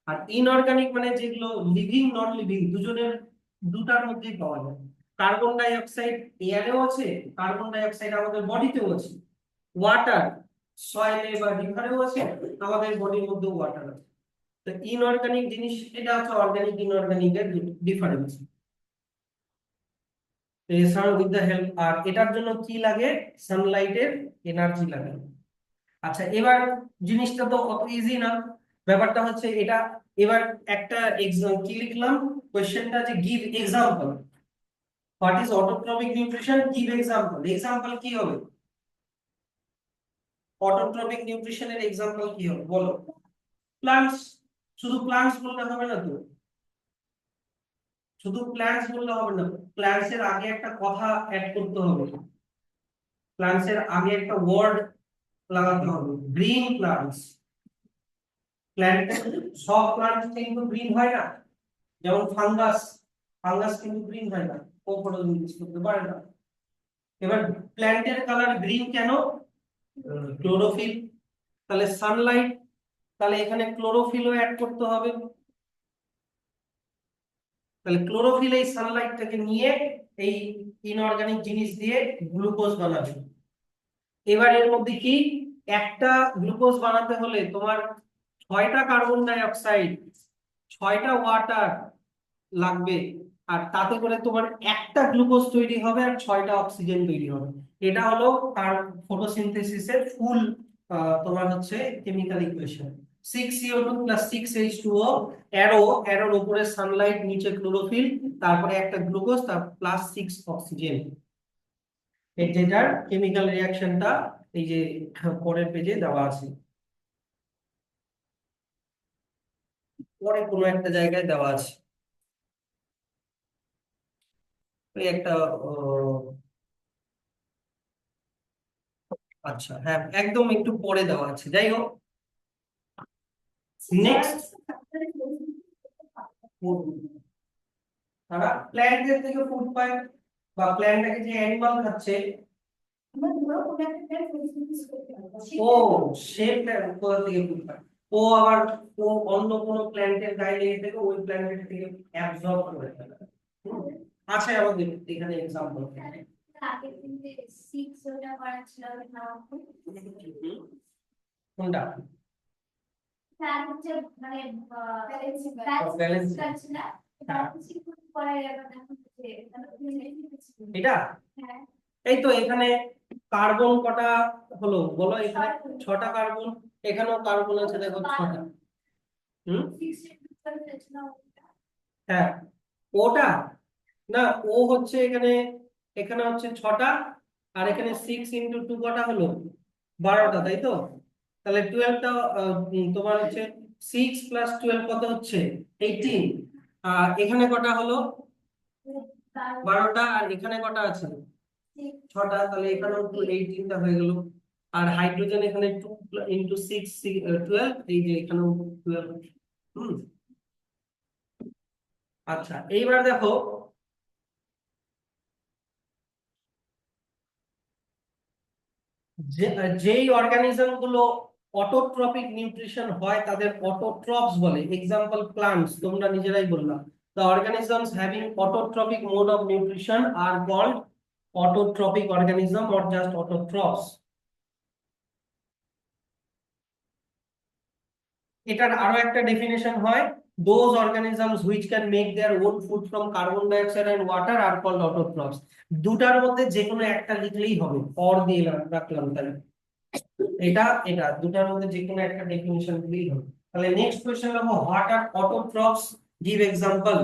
আর ইনঅর্গানিক মানে যেগুলো লিভিং নন লিভিং দুজনের, দুটার মধ্যেই পাওয়া যায়। কার্বন ডাই অক্সাইড এয়ারেও আছে, কার্বন ডাই অক্সাইড আমাদের বডিতেও আছে। ওয়াটার সয়েলে বা রিভারেও আছে, আমাদের বডির মধ্যেও ওয়াটার আছে। তো ইনঅর্গানিক জিনিস এটা হচ্ছে অর্গানিক ইনঅর্গানিক এর ডিফারেন্স। এছাড়া উইথ দ্য হেল্প, আর এটার জন্য কি লাগে? সানলাইটের এনার্জি লাগে। আচ্ছা, এবার জিনিসটা তো অত ইজি না। ব্যাপারটা হচ্ছে এটা। এবার একটা কি লিখলাম কোশ্চেনটা, যে give example what is autotrophic nutrition, give example. Example কি হবে? অটোট্রপিক নিউট্রিশনের এক্সাম্পল কি হবে বলো? প্লান্টস। শুধু প্লান্টস বললে হবে না তো, শুধু প্ল্যান্টস বললে হবে না, প্ল্যান্টস এর আগে একটা কথা অ্যাড করতে হবে, প্ল্যান্টস এর আগে একটা ওয়ার্ড লাগাতে হবে, গ্রিন প্লান্টস। প্ল্যান্ট, সব প্লান্ট কিন্তু গ্রিন হয় না, যেমন ফাঙ্গাস, ফাঙ্গাস কিন্তু গ্রিন হয় না, ও ফটোসিনথেসিস করতে পারে না। এবার প্ল্যান্টের কালার গ্রিন কেন? ক্লোরোফিল। তাহলে সানলাইট, তাহলে এখানে ক্লোরোফিলও অ্যাড করতে হবে। তাহলে ক্লোরোফিল এই সানলাইটটাকে নিয়ে এই ইনঅর্গানিক জিনিস দিয়ে গ্লুকোজ বানাবে। এবার এর মধ্যে কি, একটা গ্লুকোজ বানাতে হলে তোমার 6টা কার্বন ডাই অক্সাইড, 6টা ওয়াটার লাগবে, আর তাতে করে তোমার একটা গ্লুকোজ তৈরি হবে আর 6টা অক্সিজেন তৈরি হবে। এটা হলো তার ফটোসিনথেসিসের ফুল তোমার হচ্ছে chemical equation. 6CO2 + 6H2O, arrow, অ্যারোর উপরে সানলাইট, নিচে ক্লোরোফিল, তারপরে একটা গ্লুকোজ, তার প্লাস 6 অক্সিজেন। এই যেটার কেমিক্যাল রিঅ্যাকশনটা এই যে পরের পেজে দেওয়া আছে, পরে কোনো একটা জায়গায় দেওয়া আছে। এই একটা আচ্ছা হ্যাঁ, একদম একটু পরে দেওয়া আছে, যাই হোক। নেক্সট, তারা প্ল্যান্টের থেকে ফুড পায়, বা প্ল্যান্টটাকে যে অ্যানিমাল খাচ্ছে, ও সেটা কোথা থেকে ফুড পায়, ও আবার ও অন্য কোনো প্ল্যান্টের গায়ে লেগে থেকে ওই প্ল্যান্টের থেকে অ্যাবজর্ব করে ফেলে। হুম, আছে আমাদের এখানে এক্সাম্পল। কোনটা? এটা এই তো এখানে কার্বন কটা হলো বলো, এখানে 6টা কার্বন, এখানেও কার্বন আছে দেখো 6টা। হুম, হ্যাঁ ওটা না, ও হচ্ছে এখানে, এখানে হচ্ছে 6টা, আর এখানে 6 × 2 কটা হলো, 12টা, তাই তো? তাহলে 12টা তোমার হচ্ছে 6 + 12 কত হচ্ছে? 18। আর এখানে কটা হলো? 12টা, আর এখানে কটা আছে? 6টা, তাহলে এখানেও 18টা হয়ে গেল। আর হাইড্রোজেন এখানে 2 × 6 12, এই যে এখানেও 12। হুম, আচ্ছা এইবার দেখো, যেই অর্গানিজম গুলো অটোট্রপিক নিউট্রিশন হয় তাদের অটোট্রপস বলে। এক্সাম্পল প্লান্টস, তোমরা নিজেরাই বললাম। The organisms having autotrophic mode of nutrition are called autotrophic organism or just autotrophs. এটার আরো একটা ডেফিনেশন হয়, those organisms which can make their own food from carbon dioxide and water are called autotrophs. দুটার মধ্যে যে কোনো একটা লিখলেই হবে, অর দিয়ে রাখলাম তাহলে। এটা এটা দুটার মধ্যে যে কোনো একটা ডেফিনিশন দিলেই হবে। তাহলে নেক্সট কোশ্চেন হলো, what are autotrophs, give example.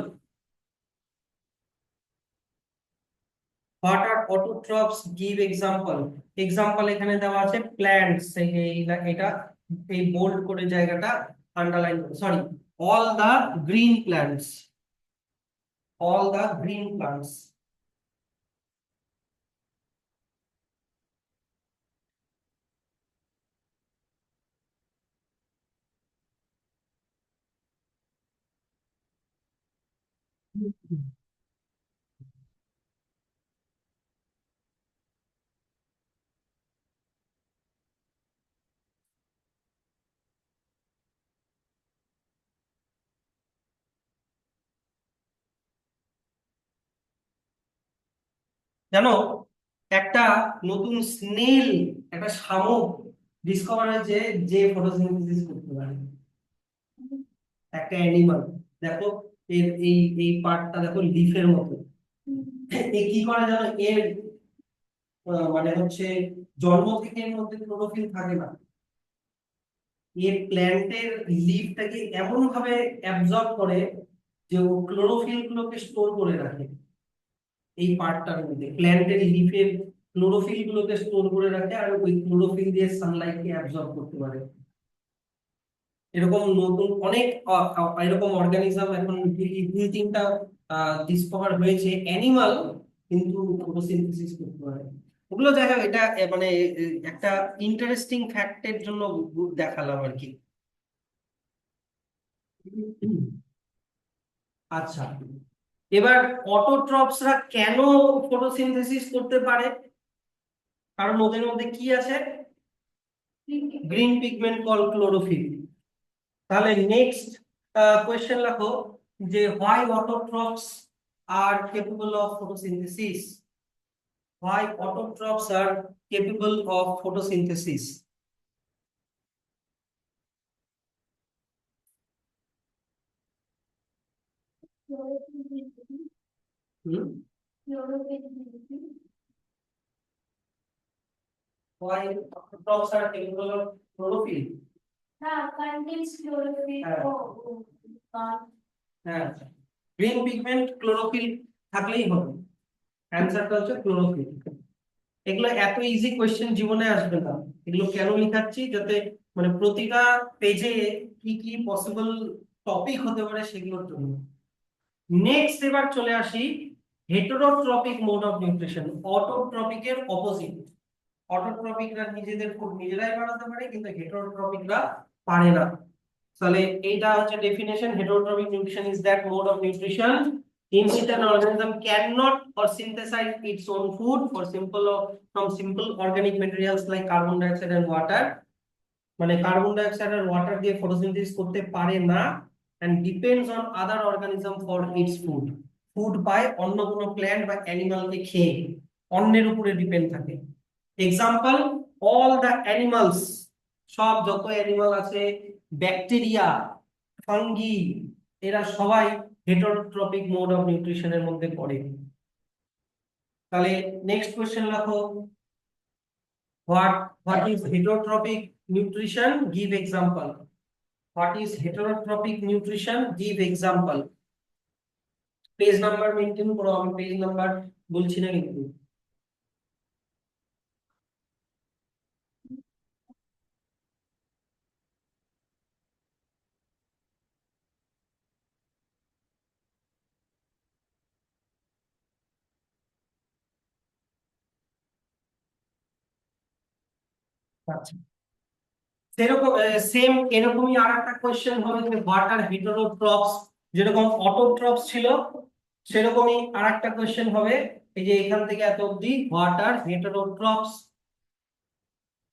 What are autotrophs, give example. Example এখানে দেওয়া আছে প্ল্যান্টস, এটা এই বোল্ড করে জায়গাটা underline, sorry, all the green plants, all the green plants. জানো, একটা নতুন স্নেল, একটা শামুক ডিসকভার হয়েছে যে ফটোসিনথেসিস করতে পারে, একটা অ্যানিমাল। দেখো এর এই পার্টটা দেখো লিফের মতো। এ কি করে জানো, এর মানে হচ্ছে জন্ম থেকে এর মধ্যে ক্লোরোফিল থাকে না, এর প্ল্যান্টের লিভটাকে এমন ভাবে অ্যাবজর্ব করে যে ও ক্লোরোফিল গুলোকে স্টোর করে রাখে এই পার্টটার মধ্যে। প্ল্যান্টের লিফের ক্লোরোফিল গুলোকে স্টোর করে রাখে আর ওই ক্লোরোফিল দিয়ে সানলাইটকে অ্যাবজর্ব করতে পারে। এরকম নতুন অনেক এরকম অর্গানিজম এখন দুই তিনটা ডিসকভার হয়েছে অ্যানিমাল, কিন্তু ফটোসিনথেসিস করতে পারে। ওগুলো দেখা এটা মানে একটা ইন্টারেস্টিং ফ্যাক্টের জন্য দেখালাম আর কি। আচ্ছা, এবার অটোট্রপসরা কেন ফটোসিনথেসিস করতে পারে? কারণ ওদের মধ্যে কি আছে? Green pigment call chlorophyll. তাহলে নেক্সট কোয়েশ্চেন রাখো যে why autotrophs are capable of photosynthesis. Why autotrophs are capable of photosynthesis. Why autotrophs are capable of chlorophyll? contains chlorophyll. হ্যাঁ, গ্রিন পিগমেন্ট ক্লোরোফিল থাকলেই হবে। অ্যানসারটা হচ্ছে ক্লোরোফিল। এগুলো এত ইজি কোশ্চেন জীবনে আসবে না। এগুলো কেন লিখাচ্ছি, যাতে মানে প্রতিটা পেজে কি কি পসিবল টপিক হতে পারে সেগুলোর জন্য। নেক্সট এবার চলে আসি হেটেরোট্রপিক মোড অফ নিউট্রিশন। অটোট্রপিকের অপোজিট। অটোট্রপিকরা নিজেদের ফুড নিজেরাই বানাতে পারে, কিন্তু হেটেরোট্রপিকরা পারে না। তাহলে এইটা হচ্ছে definition. Heterotrophic nutrition is that mode of nutrition in which an organism cannot or synthesize its own food from simple organic materials like carbon dioxide and water। মানে কার্বন ডাইঅক্সাইড আর ওয়াটার দিয়ে ফটোসিনথেসিস করতে পারে না, and depends on other organism for its food। Food পায় অন্য কোনো plant বা অ্যানিমালকে খেয়ে, অন্যের উপরে ডিপেন্ড থাকে। এক্সাম্পল, অল দ্য অ্যানিমালস, সব যত অ্যানিমাল আছে, ব্যাকটেরিয়া, ফাঙ্গি, এরা সবাই হেটেরোট্রপিক মোড অফ নিউট্রিশনের মধ্যে পড়ে। তাহলে নেক্সট কোশ্চেন রাখো, what is heterotropic nutrition? Give example. What is heterotropic nutrition? Give example. Page number maintain করো, আমি পেজ নাম্বার বলছি না কিন্তু। আচ্ছা, সেরকম সেম এরকমই আরেকটা কোশ্চেন হবে যে হোয়াট আর হেটেরোট্রপস। যেরকম অটোট্রপস ছিল সেরকমই আরেকটা কোশ্চেন হবে, এই যে এখান থেকে এত অবধি, হোয়াট আর হেটেরোট্রপস।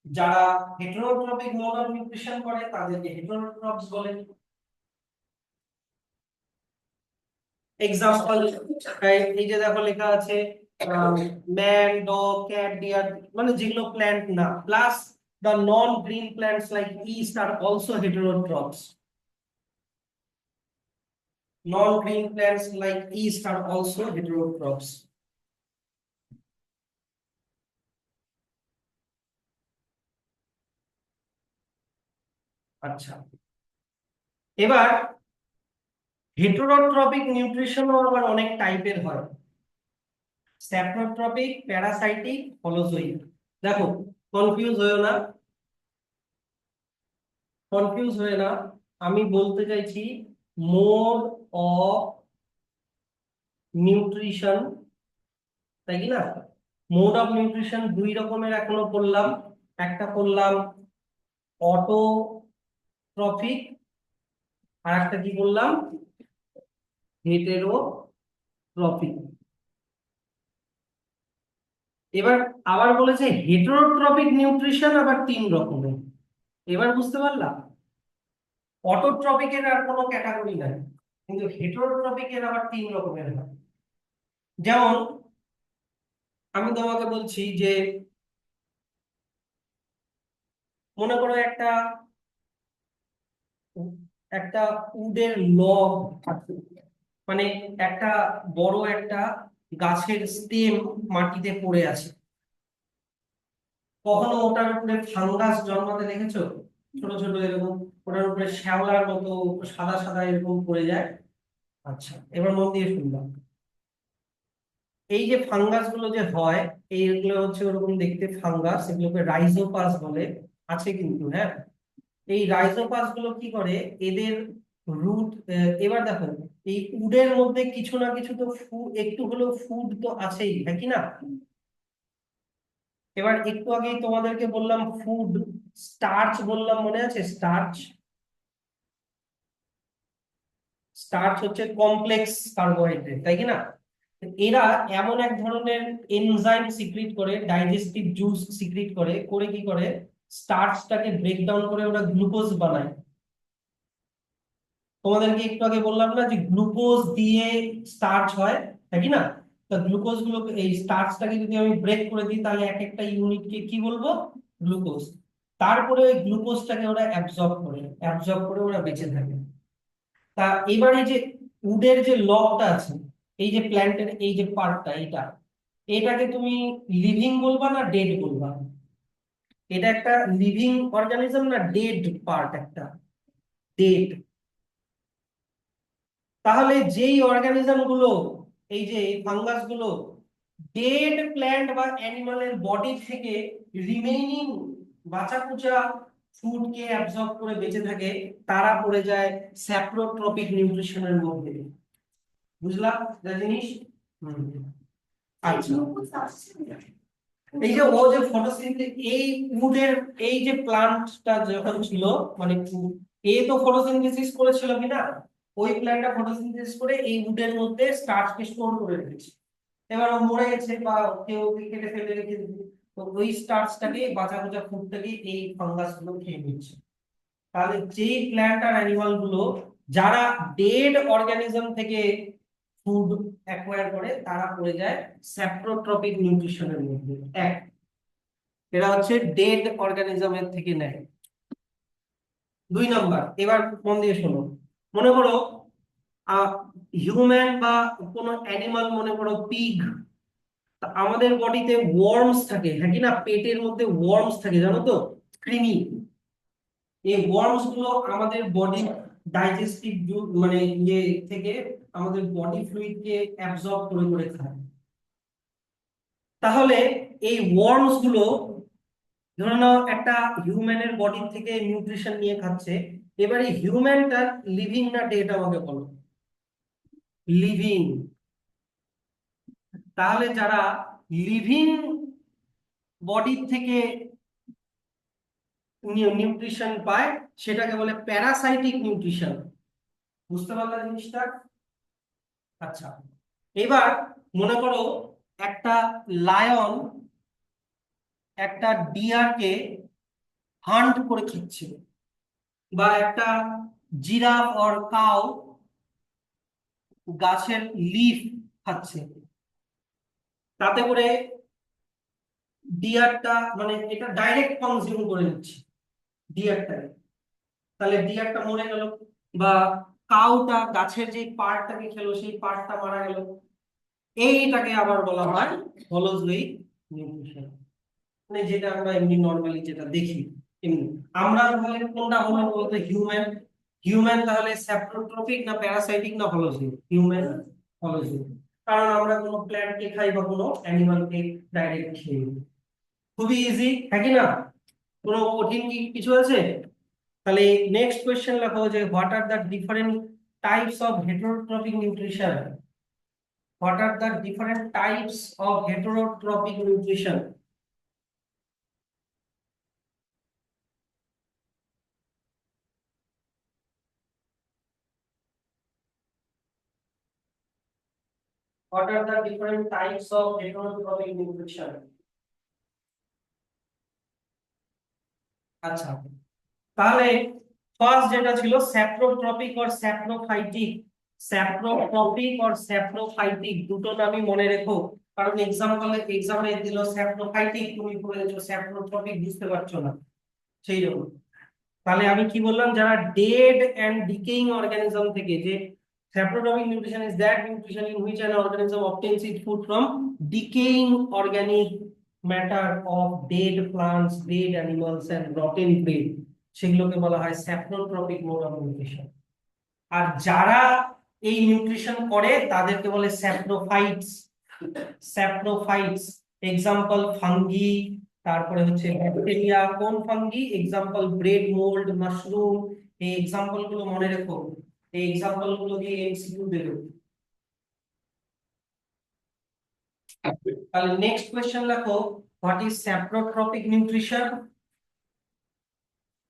যারা হেটেরোট্রপিক মোড অফ নিউট্রিশন করে তাদেরকে হেটেরোট্রপস বলে। এক্সাম্পল, এই যে দেখো লেখা আছে ম্যান, ডগ, ক্যাট, ডিয়ার, মানে যেগুলো প্ল্যান্ট না, plus the non green plants like yeast are also heterotrophs. Non-green plants like yeast are also heterotrophs. আচ্ছা, এবার হেটেরোট্রপিক নিউট্রিশনও আবার অনেক টাইপের হয়। স্যাপ্রোট্রপিক, প্যারাসাইটিক, হলোজোয়িক। দেখো, কনফিউজ হয়েও না, কনফিউজ হয়ে না। আমি বলতে চাইছি মোড অফ নিউট্রিশন, তাই কি না? মোড অফ নিউট্রিশন দুই রকমের এখনো পড়লাম। একটা পড়লাম অটোট্রফিক, আর একটা কি বললাম? হেটেরোট্রপিক। এবার আবার বলেছে হেটেরোট্রপিক নিউট্রিশন আবার তিন রকমের। এবার বুঝতে পারলাম অটোট্রপিকের আর কোনো ক্যাটাগরি নাই, কিন্তু হেটেরোট্রপিকের আবার তিন রকমের হয়। যেমন আমি তোমাকে বলছি যে মনে করো একটা একটা উডের লগ আছে, মানে একটা বড় একটা গাছের স্টেম মাটিতে পড়ে আছে। কখনো ওটার উপরে ফাঙ্গাস জন্মাতে দেখেছো? ছোট ছোট এরকম, ওটার উপরে শ্যাওলার মতো সাদা সাদা এরকম পড়ে যায়। আচ্ছা, এবার মন দিয়ে শুনলাম। এই যে ফাঙ্গাস গুলো যে হয়, এইগুলো হচ্ছে ওরকম দেখতে ফাঙ্গাস, এগুলোকে রাইজোপাস বলে, আছে কিন্তু, হ্যাঁ। এই রাইজোপাস গুলো কি করে, এদের রুট, এবার দেখো, এই উডের মধ্যে কিছু না কিছু তো একটু হলেও ফুড তো আছেই, হ্যাঁ কি না? এবার একটু আগেই তোমাদেরকে বললাম ফুড, স্টার্চ বললাম, মনে আছে? স্টার্চ, স্টার্চ হচ্ছে কমপ্লেক্স কার্বোহাইড্রেট, তাই কি না? এরা এমন এক ধরনের এনজাইম সিক্রিট করে, ডাইজেস্টিভ জুস সিক্রিট করে, করে কি করে, স্টার্চটাকে ব্রেক ডাউন করে ওরা গ্লুকোজ বানায়। তোমাদেরকে একটু আগে বললাম না যে গ্লুকোজ দিয়ে স্টার্চ হয়, তাই কি না? তা গ্লুকোজ গুলোকে, এই স্টার্চটাকে যদি আমি ব্রেক করে দিই, তাহলে এক একটা ইউনিটকে কি বলবো? গ্লুকোজ। তারপরে ওই গ্লুকোজটাকে ওরা অ্যাবজর্ব করে ওরা বেঁচে থাকে। তা এবারে যে উডের যে লবটা আছে, এই যে প্ল্যান্টের এই যে পার্টটা, এটাকে তুমি লিভিং বলবা না ডেড বলবা? এটা একটা লিভিং অর্গানিজম না ডেড পার্ট একটা? ডেড। তাহলে যেই অর্গানিজম গুলো, এই যে ফাঙ্গাস গুলো ডেড প্ল্যান্ট বা অ্যানিমালের বডি থেকে রিমেইনিং বাঁচা কুচা ফুডকে অ্যাবজর্ব করে বেঁচে থাকে, তারা পড়ে যায় স্যাপ্রোট্রপিক নিউট্রিশনের মধ্যে। বুঝলাম যা জিনিস? হুম। আচ্ছা, এই যে ও যে ফটোসিনথেসিস, এই উডের এই যে প্লান্টটা যখন ছিল, মানে এ তো ফটোসিনথেসিস করেছিল কিনা, ওই প্ল্যান্টটা ফটোসিনথেসিস করে এই উডের মধ্যে স্টার্চকে স্টোর করে রেখেছে। এবার ও মরে গেছে বা কেউ ওকে কেটে ফেলে রেখে দিল, তো ওই স্টার্চটাকে বাঁচা বাঁচা ফুডটাকে এই ফাঙ্গাস গুলো খেয়ে নিচ্ছে। তাহলে যেই প্ল্যান্ট আর অ্যানিমাল গুলো যারা ডেড অর্গানিজম থেকে ফুড অ্যাকোয়ার করে, তারা পড়ে যায় স্যাপ্রোট্রপিক নিউট্রিশনের মধ্যে। এক, এরা হচ্ছে ডেড অর্গানিজমের থেকে নেয়। দুই নাম্বার, এবার মন দিয়ে শোনো। মনে করো হিউম্যান বা কোনো অ্যানিমাল, মনে করো পিগ, আমাদের বডিতে ওয়ার্মস থাকে, হ্যাঁ কি না? পেটের মধ্যে ওয়ার্মস থাকে, জানো তো, কৃমি। এই ওয়ার্মস গুলো আমাদের বডি ডাইজেস্টিভ মানে ইয়ে থেকে আমাদের বডি ফ্লুইড কে অ্যাবজর্ব করে করে খায়। তাহলে এই ওয়ার্মস গুলো, ধরে নাও একটা হিউম্যানের বডি থেকে নিউট্রিশন নিয়ে খাচ্ছে, এবারে হিউম্যানটা লিভিং না ডেড আমাকে বলো? লিভিং। তাহলে যারা লিভিং বডি থেকে নিউট্রিশন পায়, সেটাকে বলে প্যারাসাইটিক নিউট্রিশন। বুঝতে পারলে জিনিসটা? আচ্ছা, এবার মনে করো একটা লায়ন একটা ডিয়ারকে হান্ট করে খাচ্ছে, বা একটা জিরাফ অর কাউ গাছের লিফ খাচ্ছে। তাতে করে ডিয়ারটা, মানে এটা ডাইরেক্ট কনজিউম করে নিচ্ছে ডিয়ারটাকে, তাহলে ডিয়ারটা মরে গেল, বা কাউটা গাছের যে পার্টটাকে খেলো সেই পার্টটা মারা গেল। এইটাকে আবার বলা হয় হলোজোয়িক নিউট্রিশন, মানে যেটা আমরা এমনি নরমালি যেটা দেখি এমনি। আমরা তাহলে কোনটা হলো বলতে? হিউম্যান। হিউম্যান তাহলে স্যাপ্রোট্রপিক না প্যারাসাইটিক না হলোজোয়িক? হিউম্যান, হলোজোয়িক। কারণ আমরা কোনো প্ল্যান্টকে খাই বা কোনো অ্যানিমালকে ডাইরেক্ট খাই। খুবই ইজি, হ্যাঁ কি না? কোনো কঠিন কি কিছু আছে? তাহলে নেক্সট কোয়েশ্চেন লেখো যে what are the different types of heterotrophic nutrition. What are the different types of heterotrophic nutrition? What are the different types of heterotrophic nutrition? আচ্ছা, তাহলে ফার্স্ট যেটা ছিল স্যাপ্রোট্রপিক অর স্যাপ্রোফাইটিক। স্যাপ্রোট্রপিক অর স্যাপ্রোফাইটিক দুটো নামই মনে রেখো, কারণ এক্সামে দিল স্যাপ্রোফাইটিক, তুমি বলেছো স্যাপ্রোট্রপিক, বুঝতে পারছো না সেই জন্য। তাহলে আমি কি বললাম, যারা ডেড এন্ড ডিকেইং অর্গানিজম থেকে, যে saprotrophic nutrition is that nutrition in which an organism obtains its food from decaying organic matter of dead plants, dead animals and rotten prey. সেগুলোকে বলা হয় স্যাপ্রোট্রপিক মোড অফ নিউট্রিশন। আর যারা এই nutrition করে তাদেরকে বলে স্যাপ্রোফাইটস। স্যাপ্রোফাইটস এক্সাম্পল ফাঙ্গি, তারপরে হচ্ছে ব্যাকটেরিয়া। কোন fungi? Example bread mould, mushroom. এই এক্সাম্পল গুলো মনে রেখো, এই এক্সাম্পল গুলো দিয়ে এমসিকিউ দেবে। তাহলে নেক্সট কোশ্চেন লেখো, what is saprotrophic nutrition?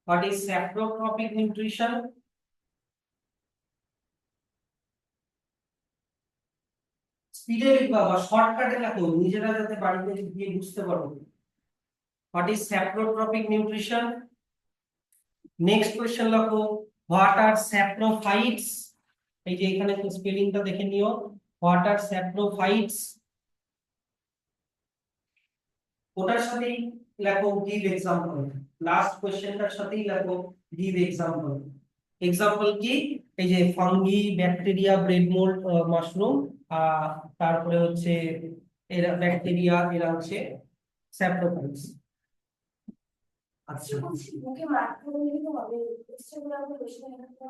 What is saprotrophic nutrition? স্পিডে লিখবা বা শর্টকাটে লেখো, নিজেরা যাতে বাড়িতে গিয়ে বুঝতে পারো। What is saprotrophic nutrition? Next question লেখো, হোয়াট আর স্যাপ্রোফাইটস? এই যে এখানে তো স্পেলিংটা দেখে নিও, হোয়াট আর স্যাপ্রোফাইটস। ওটার সাথেই লেখো গিভ এক্সাম্পল। লাস্ট কোশ্চেনটার সাথেই লেখো গিভ এক্সাম্পল। এক্সাম্পল কি? এই যে fungi, bacteria, bread mould, mushroom. তারপরে হচ্ছে এরা ব্যাকটেরিয়া, এরা হচ্ছে স্যাপ্রোফাইটস। আচ্ছা, বুকে মার্ক করে নিতে হবে, কোশ্চেনগুলো আমাকে বেশি একটা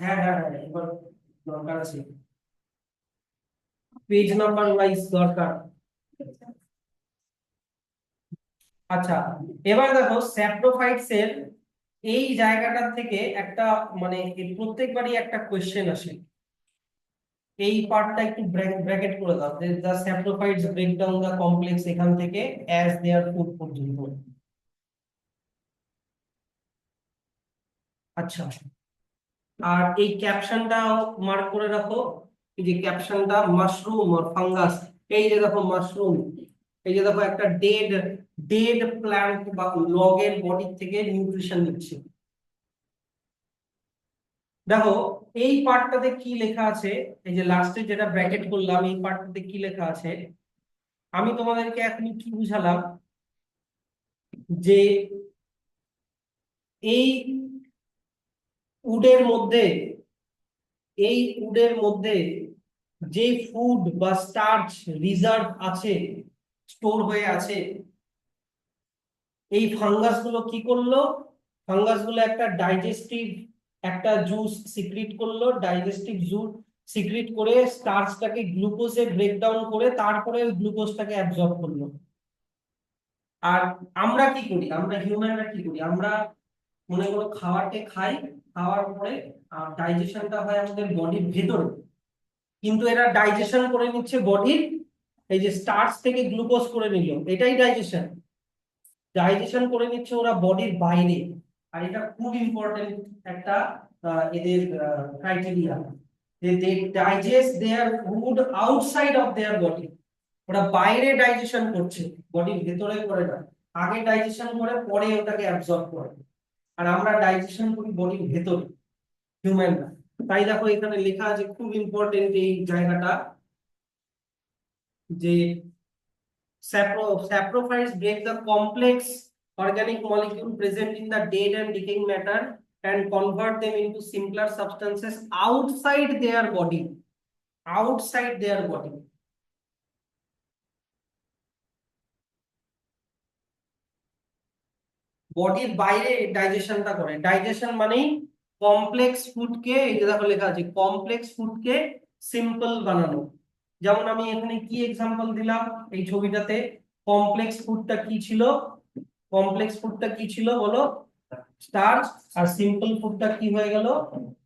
হ্যাঁ হ্যাঁ হ্যাঁ, এবার দরকার আছে, পেজ নাম্বার ওয়াইজ দরকার। আচ্ছা, এবার দেখো স্যাপ্রোফাইটস এর এই জায়গাটা থেকে একটা মানে প্রত্যেকবারই একটা কোশ্চেন আসে। এই পার্টটা একটু ব্র্যাকেট করে দাও, the saprophytes break down the complex, এখান থেকে অ্যাজ দেয়ার ফুড পর্যন্ত। আচ্ছা, আর এই ক্যাপশনটাও মার্ক করে রাখো। এই যে ক্যাপশনটা, মাশরুম আর ফাঙ্গাস। এই যে দেখো মাশরুম, এই যে দেখো একটা ডেড ডেড প্ল্যান্ট বা লগের বডি থেকে নিউট্রিশন নিচ্ছে। দেখো এই পার্টটাতে কি লেখা আছে, এই যে লাস্টে যেটা ব্র্যাকেট করলাম, এই পার্টটাতে কি লেখা আছে? আমি তোমাদেরকে এখন কি বুঝালাম, যে এই উডের মধ্যে, এই উডের মধ্যে যে ফুড বা স্টার্চ রিজার্ভ আছে, স্টোর হয়ে আছে, এই ফাঙ্গাস গুলো কি করলো? ফাঙ্গাস গুলো একটা ডাইজেস্টিভ একটা জুস সিক্রিট করলো, ডাইজেস্টিভ জুস সিক্রিট করে স্টার্চটাকে গ্লুকোজে ব্রেকডাউন করে তারপরে গ্লুকোজটাকে অ্যাবজর্ব করলো। আর আমরা কি করি, আমরা হিউম্যানরা কি করি? আমরা মনে করো খাবারকে খাই, খাওয়ার পরে ডাইজেশনটা হয় আমাদের বডির ভেতরে, কিন্তু এরা ডাইজেশন করে নিচ্ছে বডির, এই যে স্টার্চ থেকে গ্লুকোজ করে নিল, এটাই ডাইজেশন। ডাইজেশন করে নিচ্ছে ওরা বডির বাইরে। আর এটা খুব ইম্পর্টেন্ট একটা এদের ক্রাইটেরিয়া, যে they digest their food outside of their body. ওরা বাইরে ডাইজেশন করছে, বডির ভেতরে করে না। আগে ডাইজেশন করে পরে ওটাকে অ্যাবজর্ব করে। আর আমরা ডাইজেশন করি বডির ভেতরে, হিউম্যানরা। তাই দেখো এখানে লেখা আছে, খুব ইম্পর্টেন্ট এই জায়গাটা, যে saprophytes break the complex organic molecule present in the dead and decaying matter and convert them into simpler substances outside their body. Outside their body. বডির বাইরে ডাইজেশনটা করে। ডাইজেশন মানেই কমপ্লেক্স ফুডকে, এই যে দেখো লেখা আছে, কমপ্লেক্স ফুডকে সিম্পল বানানো। যেমন আমি এখানে কি এক্সাম্পল দিলাম, এই ছবিটাতে কমপ্লেক্স ফুডটা কি ছিল? কমপ্লেক্স ফুডটা কি ছিল বলো? স্টার্চ। আর সিম্পল ফুডটা কি হয়ে গেল?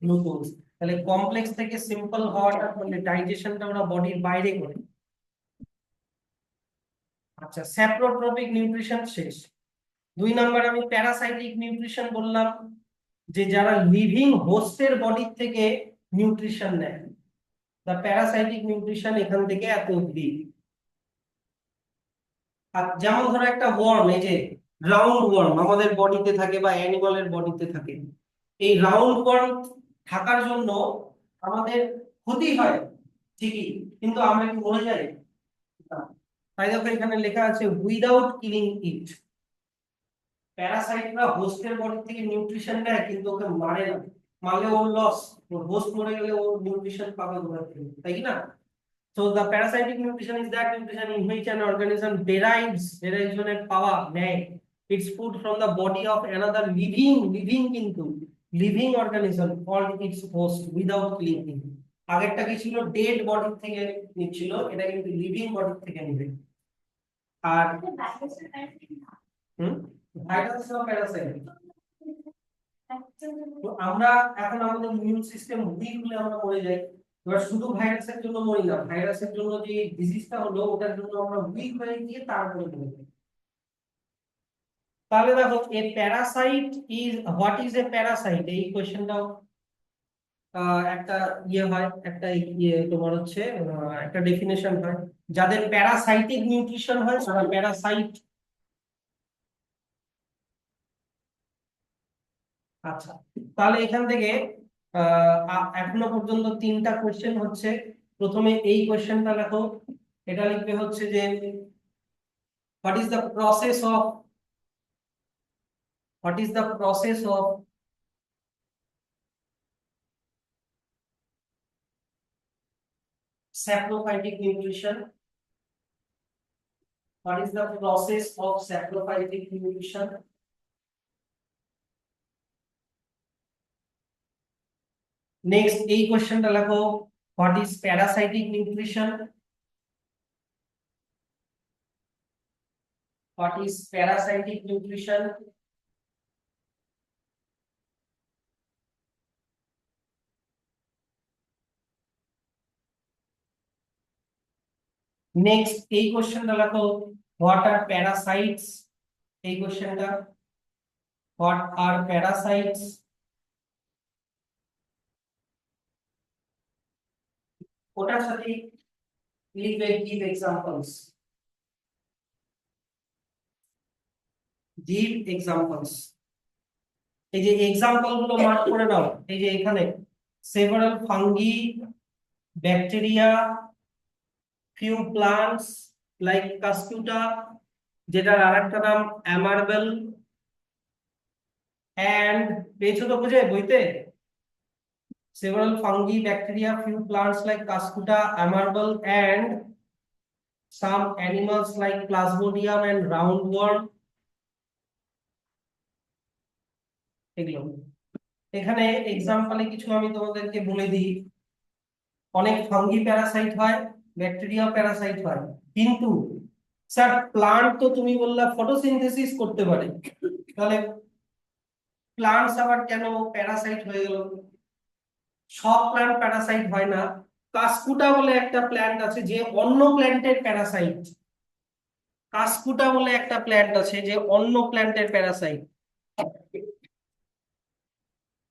গ্লুকোজ। তাহলে কমপ্লেক্স থেকে সিম্পল হওয়াটা মানে ডাইজেশনটা ওরা বডির বাইরে করে। আচ্ছা, স্যাপ্রোট্রপিক নিউট্রিশন শেষ। 2 নম্বর আমি প্যারাসাইটিক নিউট্রিশন বললাম, যে যারা লিভিং হোস্টের বডি থেকে নিউট্রিশন নেয়। দা প্যারাসাইটিক নিউট্রিশন এখান থেকে এত অব্দি। আর যেমন ধরো একটা ওয়ার্ম, এই যে রাউন্ড ওয়ার্ম আমাদের বডিতে থাকে বা অ্যানিমালের বডিতে থাকে, এই রাউন্ড ওয়ার্ম থাকার জন্য আমাদের ক্ষতি হয় ঠিকই, কিন্তু আমরা কি মরে যাই না। তাই দেখো এখানে লেখা আছে উইদাউট কিলিং ইট। প্যারাসাইটরা হোস্টের বডি থেকে নিউট্রিশন নেয় কিন্তু ওকে মারে না, মারলে ওর লস, ওর হোস্ট মরে গেলে ও নিউট্রিশন পাবে কোথা থেকে, তাই কি না? So the parasitic nutrition is that nutrition in which an organism derives মানে পাওয়া নেয় It's food from the body of another living কিন্তু living organism called its host without cleaning. আগেরটা কি ছিল, ডেড বডি থেকে নিচ্ছিল, এটা কিন্তু লিভিং বডি থেকে নিবে। আর ভাইরাস বা প্যারাসাইট, তো আমরা এখন আমাদের ইমিউন সিস্টেম উইক হলে আমরা মরে যাই। এবার শুধু ভাইরাসের জন্য মরি না, ভাইরাসের জন্য যে ডিজিজটা হলো ওটার জন্য আমরা উইক হয়ে গিয়ে তারপরে মরে যাই। তাহলে দেখো a parasite is what is a parasite, এই কোশ্চেনটাও একটা ইয়ে হয়, একটা ইয়ে তোমার হচ্ছে একটা ডেফিনেশন হয়, যাদের প্যারাসাইটিক নিউট্রিশন হয় তারা প্যারাসাইট। আচ্ছা, তাহলে এখান থেকে এখনো পর্যন্ত তিনটা কোশ্চেন হচ্ছে। প্রথমে এই কোশ্চেনটা লেখো, এটা লিখবে হচ্ছে যে what is the process of saprophytic nutrition. What is the process of saprophytic nutrition? Next, এই কোশ্চেনটা লেখো, what is parasitic nutrition? What is parasitic nutrition? Next, এই কোশ্চেনটা লেখো, what are parasites? এই কোশ্চেনটা, what are parasites? ওটার সাথে লিখবে give examples. Give examples. এই যে এক্সাম্পল গুলো মার্ক করে নাও, এই যে এখানে several fungi, bacteria, few plants like Cuscuta, যেটার আরেকটা নাম অ্যামারবেল, and পেয়েছো তো বুঝে বইতে, several fungi, bacteria, few plants like Cuscuta, amarbel, and some animals like Plasmodium and roundworm. এগুলো এখানে এক্সাম্পলে কিছু আমি তোমাদেরকে বলে দিই। অনেক ফাঙ্গি প্যারাসাইট হয়, ব্যাকটেরিয়া প্যারাসাইট হয়, কিন্তু স্যার প্লান্ট তো তুমি বললা ফটোসিনথেসিস করতে পারে, তাহলে প্লান্টস আবার কেন প্যারাসাইট হয়ে গেল? সব প্ল্যান্ট প্যারাসাইট হয় না। কাসকুটা বলে একটা প্ল্যান্ট আছে যে অন্য প্ল্যান্টের প্যারাসাইট, কাসকুটা বলে একটা প্ল্যান্ট আছে যে অন্য প্ল্যান্টের প্যারাসাইট।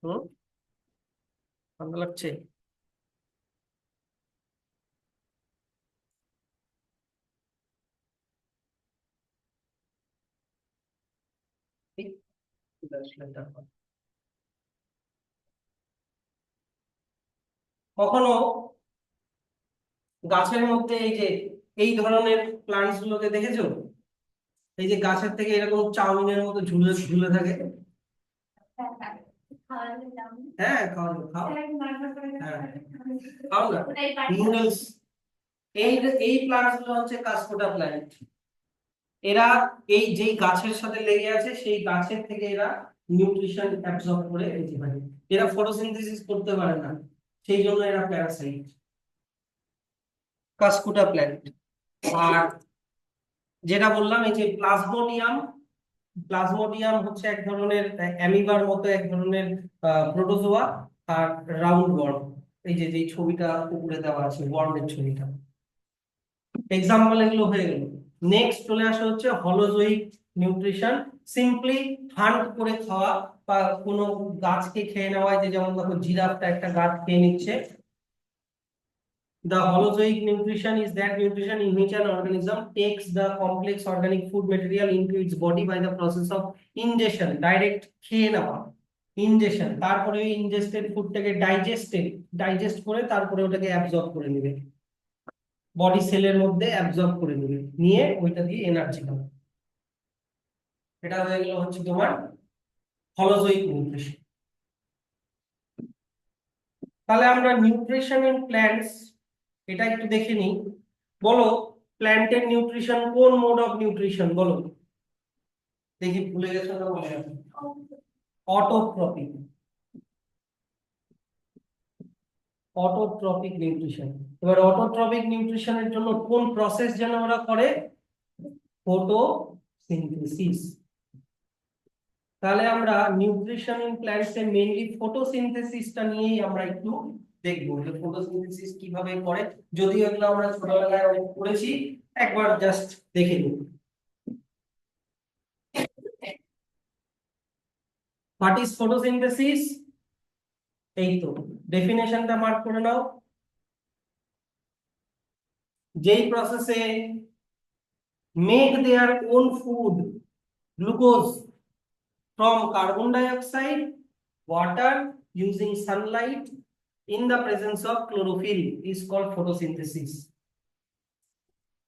হুম, ঠান্ডা লাগছে? কখনো গাছের মধ্যে এই যে এই ধরনের প্লান্টস গুলোকে দেখেছো, এই যে গাছের থেকে এরকম চাউমিনের মতো ঝুলে ঝুলে থাকে। হ্যাঁ খাও খাও, হ্যাঁ খাও না নুডলস। এই এই প্লান্টস গুলো হচ্ছে কাসকোটা প্ল্যান্ট। এরা এই যেই গাছের সাথে লেগে আছে সেই গাছের থেকে এরা নিউট্রিশন অ্যাবজর্ব করে নিতে পারে। এরা ফটোসিনথেসিস করতে পারে না, সেই জন্য এরা প্যারাসাইট, কাসকোটা প্ল্যান্ট। আর যেটা বললাম এই যে প্লাজমোডিয়াম, প্লাজমোডিয়াম হচ্ছে এক ধরনের অ্যামিবার মতো এক ধরনের প্রোটোজোয়া। আর রাউন্ড ওয়ার্ম, এই যে যে ছবিটা উপরে দেওয়া আছে ওয়ার্মের ছবিটা, এক্সাম্পল এগুলো হয়ে গেল। নেক্সট চলে আসা হচ্ছে হলোজোইক নিউট্রিশন, সিম্পলি হান্ট করে খাওয়া বা কোনো গাছকে খেয়ে নেওয়া, যে যেমন দেখো জিরাফটা একটা গাছ খেয়ে নিচ্ছে। The holozoic nutrition is that nutrition in which an organism takes the complex organic food material into its body by the process of ingestion, direct খেয়ে নেওয়া, ingestion, তারপরে ওই ingested ফুডটাকে ডাইজেস্ট করে তারপরে ওটাকে অ্যাবজর্ব করে নেবে, বডি সেলের মধ্যে অ্যাবজর্ব করে নেবে, নিয়ে ওইটা দিয়ে এনার্জি পাবে। এটা হয়ে গেল হচ্ছে তোমার হলোজোইক নিউট্রিশন। তাহলে আমরা নিউট্রিশন ইন প্ল্যান্টস এটা একটু দেখে নিই। বলো প্ল্যান্টের নিউট্রিশন কোন মোড অফ নিউট্রিশন বলো? দেখি ভুলে গেছো না মনে আছে? Autotrophic, autotrophic nutrition. এবার অটোট্রপিক নিউট্রিশনের জন্য কোন প্রসেস যেন ওরা করে? ফটোসিনথেসিস। তাহলে আমরা নিউট্রিশন ইন প্ল্যান্টস এ মেইনলি ফটোসিনথেসিসটা নিয়েই আমরা একটু দেখবো যে ফটোসিনথেসিস কিভাবে করে। যদিও এগুলো আমরা ছোটবেলায় অনেক পড়েছি, একবার জাস্ট দেখে নিই। What is photosynthesis? এই তো ডেফিনেশনটা মার্ক করে নাও। যেই প্রসেসে make their own food, glucose from carbon dioxide, water using sunlight in the presence of chlorophyll is called photosynthesis.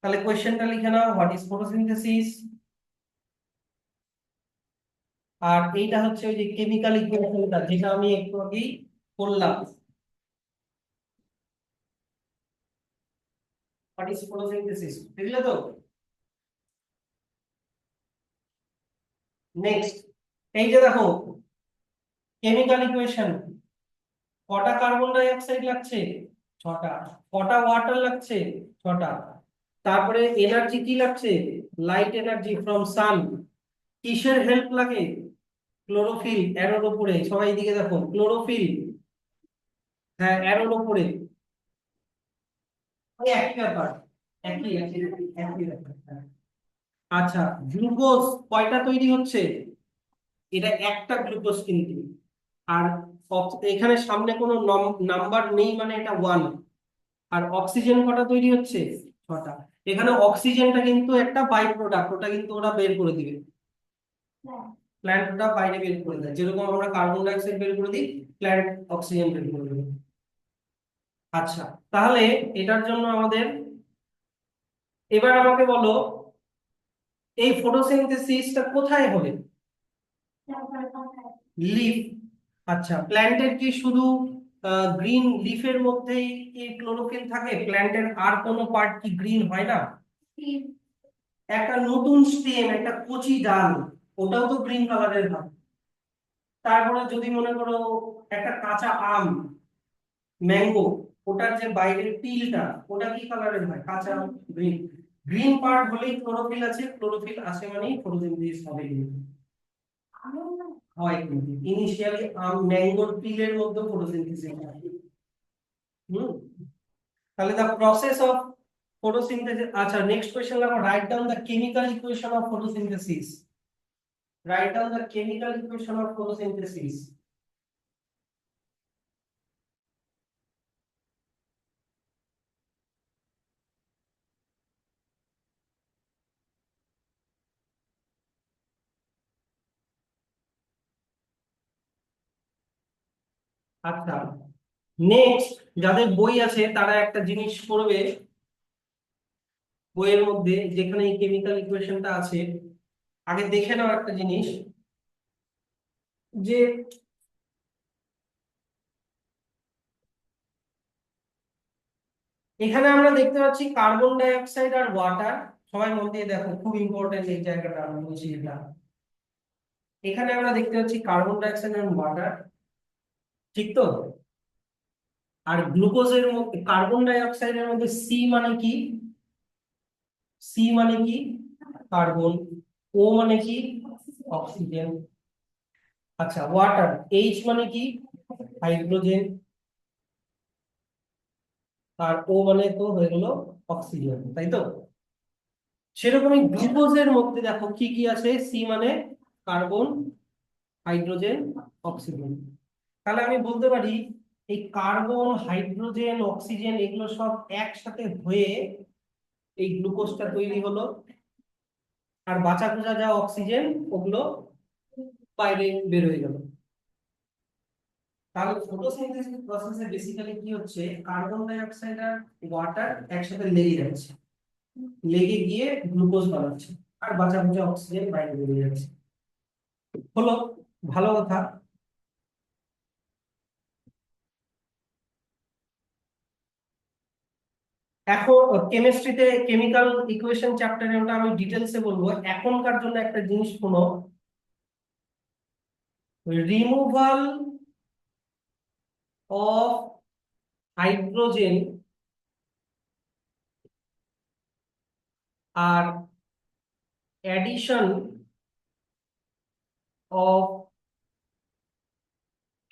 তাহলে কোশ্চেনটা লিখে নাও, হোয়াট ইজ ফটোসিনথেসিস। আর এইটা হচ্ছে ওই যে কেমিক্যাল ইকুয়েশনটা যেটা আমি একটু আগেই করলাম। হোয়াট ইজ ফটোসিনথেসিস, বুঝলে তো? নেক্সট, এই যে দেখো কেমিক্যাল ইকুয়েশন, কটা কার্বন ডাই অক্সাইড লাগছে? 6টা। কটা ওয়াটার লাগছে? 6টা। তারপরে এনার্জি কি লাগছে? লাইট এনার্জি ফ্রম সান। কিসের হেল্প লাগে? ক্লোরোফিল। অ্যারোর উপরে সবাই দিকে দেখো, ক্লোরোফিল। হ্যাঁ, অ্যারোর উপরে। ওই একই ব্যাপার, একই একই একই ব্যাপার। হ্যাঁ। আচ্ছা, গ্লুকোজ কয়টা তৈরি হচ্ছে? এটা একটা গ্লুকোজ কিন্তু। আর এখানে সামনে কোনো নাম্বার নেই মানে এটা 1। আর অক্সিজেন কটা তৈরি হচ্ছে? 6টা। এখানে অক্সিজেনটা কিন্তু একটা বাই প্রোডাক্ট, ওটা কিন্তু ওরা বের করে দিবে। প্ল্যান্ট ওটা বাইরে বের করে দেয়, যেরকম আমরা কার্বন ডাই অক্সাইড বের করে দিই, প্ল্যান্ট অক্সিজেন বের করে দেবে। আচ্ছা, তাহলে এটার জন্য আমাদের, এবার আমাকে বলো এই ফটোসিনথেসিসটা কোথায় হবে? লিফ। আচ্ছা, প্ল্যান্টের কি শুধু গ্রিন লিফের মধ্যেই কি ক্লোরোফিল থাকে? প্ল্যান্টের আর কোনো পার্ট কি গ্রিন হয় না? একটা নতুন স্টেম, একটা কচি ডাল, ওটাও তো গ্রিন কালারের হয়। তারপরে যদি মনে করো একটা কাঁচা আম, ম্যাঙ্গো, ওটার যে বাইরের পিলটা, ওটা কি কালারের হয়? কাঁচা গ্রিন। গ্রিন পার্ট হলেই ক্লোরোফিল আছে, ক্লোরোফিল আছে মানেই ফটোসিনথেসিস হবে কিন্তু। হয় কিন্তু ইনিশিয়ালি ম্যাঙ্গোর পিলের মধ্যে ফটোসিনথেসিস হয়। হুম। তাহলে দ্য প্রসেস অফ ফটোসিনথেসিস। আচ্ছা, নেক্সট কোশ্চেন লাগো, write down the chemical equation of photosynthesis. Write down the chemical equation of photosynthesis. আচ্ছা, নেক্সট যাদের বই আছে তারা একটা জিনিস করবে, বইয়ের মধ্যে যেখানে এই কেমিক্যাল ইকুয়েশনটা আছে, আগে দেখে নাও একটা জিনিস, যে এখানে আমরা দেখতে পাচ্ছি কার্বন ডাই অক্সাইড আর ওয়াটার। সবাই মন দিয়ে দেখো, খুব ইম্পর্টেন্ট এই জায়গাটা, আমি বলছি এটা। এখানে আমরা দেখতে পাচ্ছি কার্বন ডাই অক্সাইড আর ওয়াটার, ঠিক তো? আর গ্লুকোজের মধ্যে, কার্বন ডাই অক্সাইডের মধ্যে সি মানে কি? সি মানে কি? কার্বন। ও মানে কি? অক্সিজেন। আচ্ছা, ওয়াটার, এইচ মানে কি? হাইড্রোজেন। আর ও মানে তো হয়ে গেল অক্সিজেন, তাই তো? সেরকমই গ্লুকোজের মধ্যে দেখো কি কি আছে, সি মানে কার্বন, হাইড্রোজেন, অক্সিজেন। তাহলে আমি বলতে পারি এই কার্বন, হাইড্রোজেন, অক্সিজেন এগুলো সব একসাথে হয়ে এই গ্লুকোজটা তৈরি হলো। আর বাঁচা খোঁজা যা অক্সিজেন, ওগুলো বাইরে বের হয়ে গেল। তাহলে ফটোসিনথেসিস প্রসেসে বেসিক্যালি কি হচ্ছে, কার্বন ডাই অক্সাইড আর ওয়াটার একসাথে লেগে যাচ্ছে, লেগে গিয়ে গ্লুকোজ বানাচ্ছে, আর বাঁচা খোঁজা অক্সিজেন বাইরে বেরিয়ে যাচ্ছে। হলো, ভালো কথা। এখন কেমিস্ট্রিতে কেমিক্যাল ইকুয়েশন চ্যাপ্টারে ওটা আমি ডিটেলসে বলবো, এখনকার জন্য একটা জিনিস শোনো, রিমুভাল অফ হাইড্রোজেন আর অ্যাডিশন অফ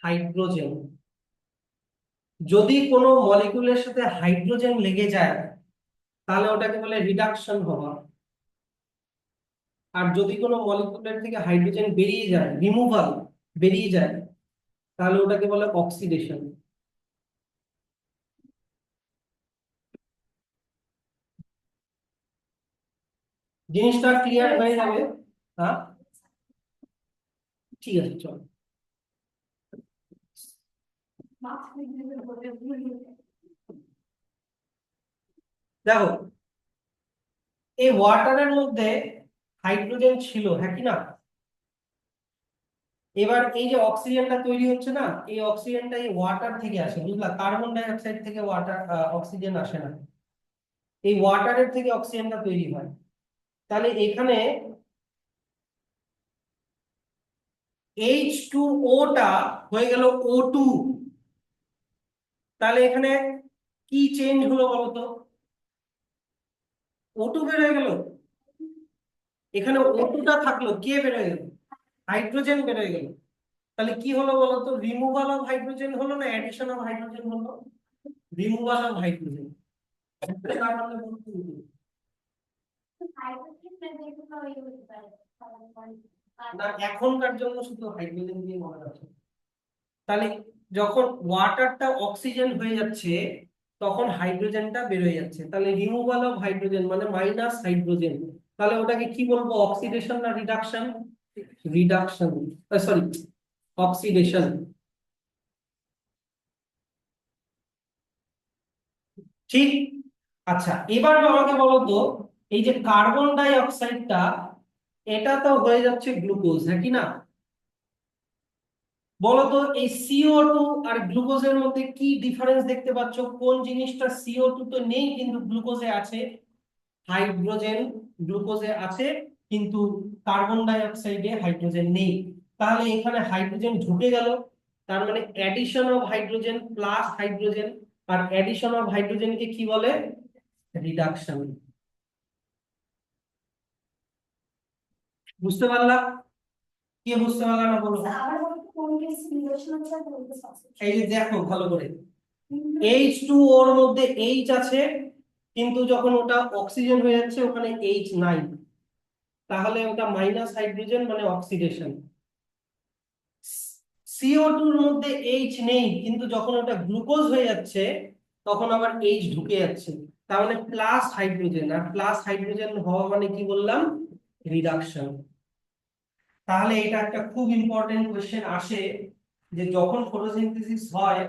হাইড্রোজেন, যদি কোনো মলিকিউলের সাথে হাইড্রোজেন লেগে যায় তাহলে ওটাকে বলে রিডাকশন হওয়া, আর যদি কোনো মলিকিউলের থেকে হাইড্রোজেন বেরিয়ে যায়, রিমুভাল, বেরিয়ে যায়, তাহলে ওটাকে বলে অক্সিডেশন। জিনিসটা ক্লিয়ার হয়ে যাবে। হ্যাঁ, ঠিক আছে, চলো। দেখো, এই ওয়াটারের মধ্যে হাইড্রোজেন ছিল, হ্যাঁ কি না? এবার এই যে অক্সিজেনটা তৈরি হচ্ছে না, এই অক্সিজেনটা এই ওয়াটার থেকে আসে, বুঝলা? কার্বন ডাই অক্সাইড থেকে ওয়াটার অক্সিজেন আসে না, এই ওয়াটারের থেকে অক্সিজেনটা তৈরি হয়। তাহলে এখানে H2O টা হয়ে গেল O2। তাহলে এখানে কি চেঞ্জ হলো বলতো? O2 বের হয়ে গেল, এখানে O2 টা থাকলো, কে বের হয়ে গেল? হাইড্রোজেন বের হয়ে গেল। তাহলে কি হলো বলতো? রিমুভাল অফ হাইড্রোজেন হলো না অ্যাডিশন অফ হাইড্রোজেন হলো? Removal of hydrogen. তার মানে বলতে কি? না, এখনকার জন্য শুধু হাইড্রোজেন দিয়ে মনে রাখো। তাহলে যখন ওয়াটারটা অক্সিজেন হয়ে যাচ্ছে তখন হাইড্রোজেনটা বের হয়ে যাচ্ছে, তাহলে রিমুভাল অফ হাইড্রোজেন মানে মাইনাস হাইড্রোজেন। তাহলে ওটাকে কি বলবো, অক্সিডেশন না রিডাকশন? Reduction, sorry, oxidation. ঠিক। আচ্ছা, এবার আমাকে বলো তো, এই যে কার্বন ডাই অক্সাইডটা, এটা তো হয়ে যাচ্ছে গ্লুকোজ, হ্যাঁ কি না? বলতো এই CO2 আর গ্লুকোজের মধ্যে কি ডিফারেন্স দেখতে পাচ্ছ? কোন জিনিসটা CO2 তো নেই কিন্তু গ্লুকোজে আছে? হাইড্রোজেন গ্লুকোজে আছে কিন্তু কার্বন ডাই অক্সাইডে হাইড্রোজেন নেই। তাহলে এখানে হাইড্রোজেন ঢুকে গেল, তার মানে addition of hydrogen plus hydrogen. আর অ্যাডিশন অফ হাইড্রোজেনকে কি বলে? রিডাকশন। বুঝতে পারলা? কে বুঝতে পারলা না বলো? এই যে দেখো ভালো করে, H2O ওর মধ্যে H আছে কিন্তু যখন ওটা অক্সিজেন হয়ে যাচ্ছে ওখানে H নাই, তাহলে ওটা মাইনাস হাইড্রোজেন মানে অক্সিডেশন। CO2 এর মধ্যে H নেই কিন্তু যখন ওটা গ্লুকোজ হয়ে যাচ্ছে তখন আবার H ঢুকে যাচ্ছে, তার মানে প্লাস হাইড্রোজেন, আর প্লাস হাইড্রোজেন হওয়া মানে কি বললাম? রিডাকশন। তাহলে এটা একটা খুব ইম্পর্টেন্ট কোশ্চেন আসে যে যখন ফটোসিনথেসিস হয়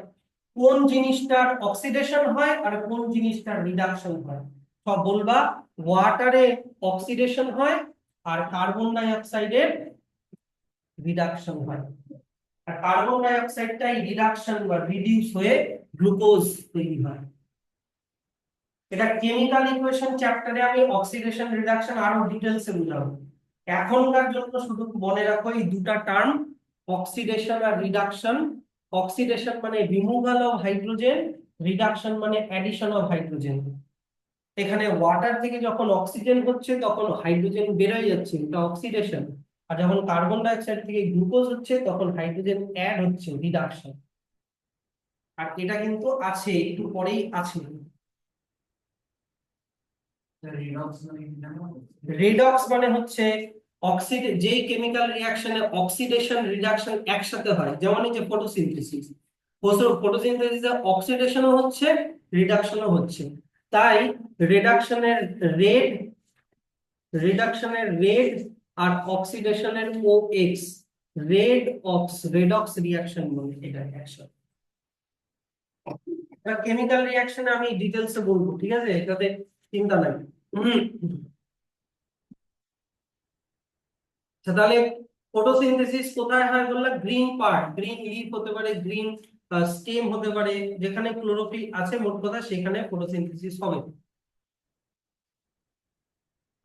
কোন জিনিসটার অক্সিডেশন হয় আর কোন জিনিসটার রিডাকশন হয়। সব বলবা, ওয়াটারে অক্সিডেশন হয় আর কার্বন ডাই অক্সাইডের রিডাকশন হয়, আর কার্বন ডাই অক্সাইডটাই রিডাকশন বা রিডিউস হয়ে গ্লুকোজ তৈরি হয়। এটা কেমিক্যাল ইকুয়েশন চ্যাপ্টারে আমি অক্সিডেশন রিডাকশন আরো ডিটেইলসে বুঝাবো। এখনকার জন্য শুধু মনে রাখো এই দুটা টার্ম, অক্সিডেশন আর রিডাকশন। অক্সিডেশন মানে রিমুভাল অফ হাইড্রোজেন, রিডাকশন মানে অ্যাডিশন অফ হাইড্রোজেন। এখানে ওয়াটার থেকে যখন অক্সিজেন হচ্ছে তখন হাইড্রোজেন বের হয়ে যাচ্ছে, এটা অক্সিডেশন। আর যখন কার্বন ডাই অক্সাইড থেকে গ্লুকোজ হচ্ছে তখন হাইড্রোজেন অ্যাড হচ্ছে, রিডাকশন। আর এটা কিন্তু আছে, একটু পরেই আছে। রেডক্স মানে হচ্ছে যেই কেমিক্যাল রিঅ্যাকশনে অক্সিডেশন রিডাকশন একসাথে হয়, যেমন এই যে ফটোসিনথেসিস, ফটোসিনথেসিসে অক্সিডেশনও হচ্ছে রিডাকশনও হচ্ছে। তাই রিডাকশনের রেড রিডাকশনের রেড আর অক্সিডেশনের OX, রেডক্স রিঅ্যাকশন বলে এটা একসাথে। এটা কেমিক্যাল রিঅ্যাকশনে আমি ডিটেইলসে বলবো, ঠিক আছে? এটাতে চিন্তা নাই। আচ্ছা, তাহলে ফটোসিনথেসিস কোথায় হয় বললাম? গ্রিন পার্ট, গ্রিন লিফ হতে পারে, গ্রিন স্টেম হতে পারে, যেখানে ক্লোরোফিল আছে মোট কথা সেখানে ফটোসিনথেসিস হবে।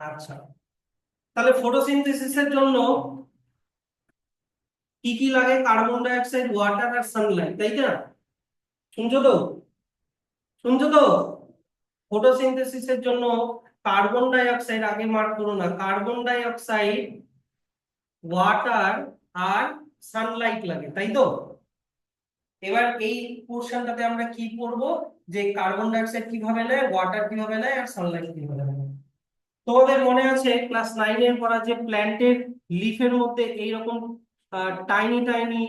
আচ্ছা, তাহলে ফটোসিনথেসিসের জন্য কি কি লাগে? কার্বন ডাই অক্সাইড, ওয়াটার আর সানলাইট, তাই না? শুনছো তো? শুনছো তো? ফটোসিনথেসিসের জন্য কার্বন ডাই অক্সাইড, আগে মার্ক করো না, কার্বন ডাই অক্সাইড, ওয়াটার আর সানলাইট লাগে, তাই তো? এবার এই পোর্শনটাতে আমরা কি করব, যে কার্বন ডাই অক্সাইড কিভাবে নেয়, ওয়াটার কিভাবে নেয় আর সানলাইট কিভাবে নেয়। তোমাদের মনে আছে ক্লাস 9 এর পড়া যে প্ল্যান্টের লিফের মধ্যে এইরকম টাইনি টাইনি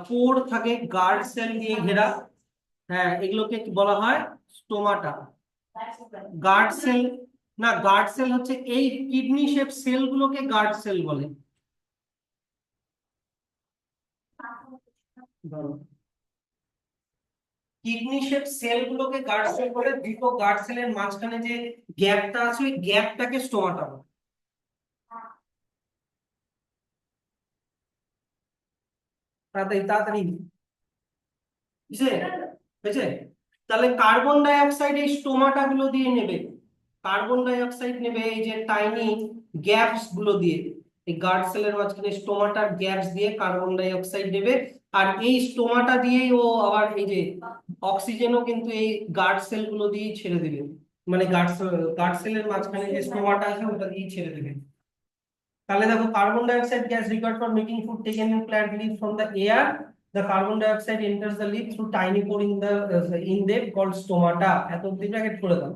পোর থাকে, গার্ড সেল দিয়ে ঘেরা। হ্যাঁ, এগুলোকে কি বলা হয়? স্টোমাটা। গার্ড সেল, না গার্ড সেল হচ্ছে এই কিডনি শেপ সেল গুলোকে গার্ড সেল বলে। কিডনি শেপ সেল গুলোকে গার্ড সেল বলে, দুটো গার্ড সেলের মাঝখানে যে গ্যাপটা আছে ওই গ্যাপটাকে স্টোমাটা বলে। তাড়াতাড়ি তাড়াতাড়ি বুঝছে? বুঝছে? তাহলে কার্বন ডাই অক্সাইড এই স্টোমাটা গুলো দিয়ে নেবে, কার্বন ডাই অক্সাইড নেবে এই যে টাইনি গ্যাপস গুলো দিয়ে, এই গার্ড সেলের মাঝখানে স্টোমাটার গ্যাপস দিয়ে কার্বন ডাই অক্সাইড নেবে। আর এই স্টোমাটা দিয়েই ও আবার এই যে অক্সিজেনও কিন্তু এই গার্ড সেল গুলো দিয়েই ছেড়ে দেবে, মানে গার্ড সেলের মাঝখানে যে স্টোমাটা আছে ওটা দিয়েই ছেড়ে দেবে। তাহলে দেখো, carbon dioxide gas required for making food taken in plant leave from the air, the carbon dioxide enters the leaf through tiny pore in the in them called stomata। এত অব্দি bracket করে দাও।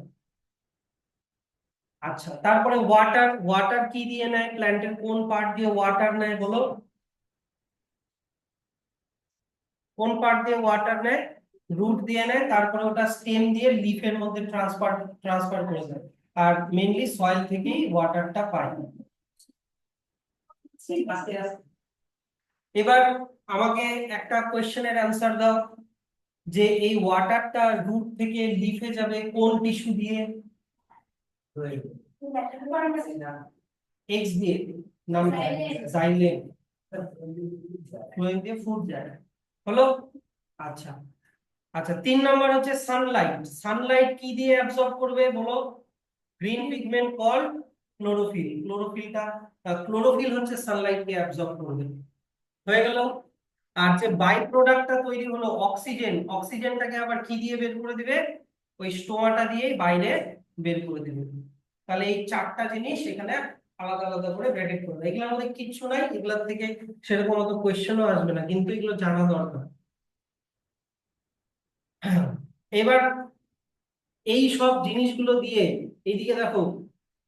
আচ্ছা, তারপরে water, water কি দিয়ে নেয়, প্ল্যান্টের কোন পার্ট দিয়ে ওয়াটার নেয় বলো? কোন পার্ট দিয়ে ওয়াটার নেয়? রুট দিয়ে নেয়, তারপরে ওটা স্টেম দিয়ে লিফের মধ্যে ট্রান্সফার ট্রান্সফার করে দেয়। আর মেইনলি সয়েল থেকেই ওয়াটারটা পায়। আস্তে আস্তে। এবার আমাকে একটা কোশ্চেনের অ্যান্সার দাও, যে এই ওয়াটারটা রুট থেকে লিফে যাবে কোন টিস্যু দিয়ে? এক্স দিয়ে, নাম জাইলেম, ফ্লোয়েম দিয়ে ফুড যায়, হলো? আচ্ছা। আচ্ছা, 3 নম্বর হচ্ছে সানলাইট। সানলাইট কি দিয়ে অ্যাবজর্ব করবে বলো? Green pigment call chlorophyll. ক্লোরোফিলটা, ক্লোরোফিল হচ্ছে সানলাইট কে অ্যাবজর্ব করবে। হয়ে গেল। আর যে বাই প্রোডাক্টটা তৈরি হলো অক্সিজেন, অক্সিজেনটাকে আবার কি দিয়ে বের করে দিবে? ওই স্টোমাটা দিয়ে বাইরে বের করে দিবে। তাহলে এই 4টা জিনিস এখানে আলাদা আলাদা করে ব্র্যাকেট করবে। এগুলোর মধ্যে কিচ্ছু নাই, এগুলোর থেকে সেরকম অত কোয়েশ্চেনও আসবে না, কিন্তু এগুলো জানা দরকার। এবার এই সব জিনিসগুলো দিয়ে এইদিকে দেখো,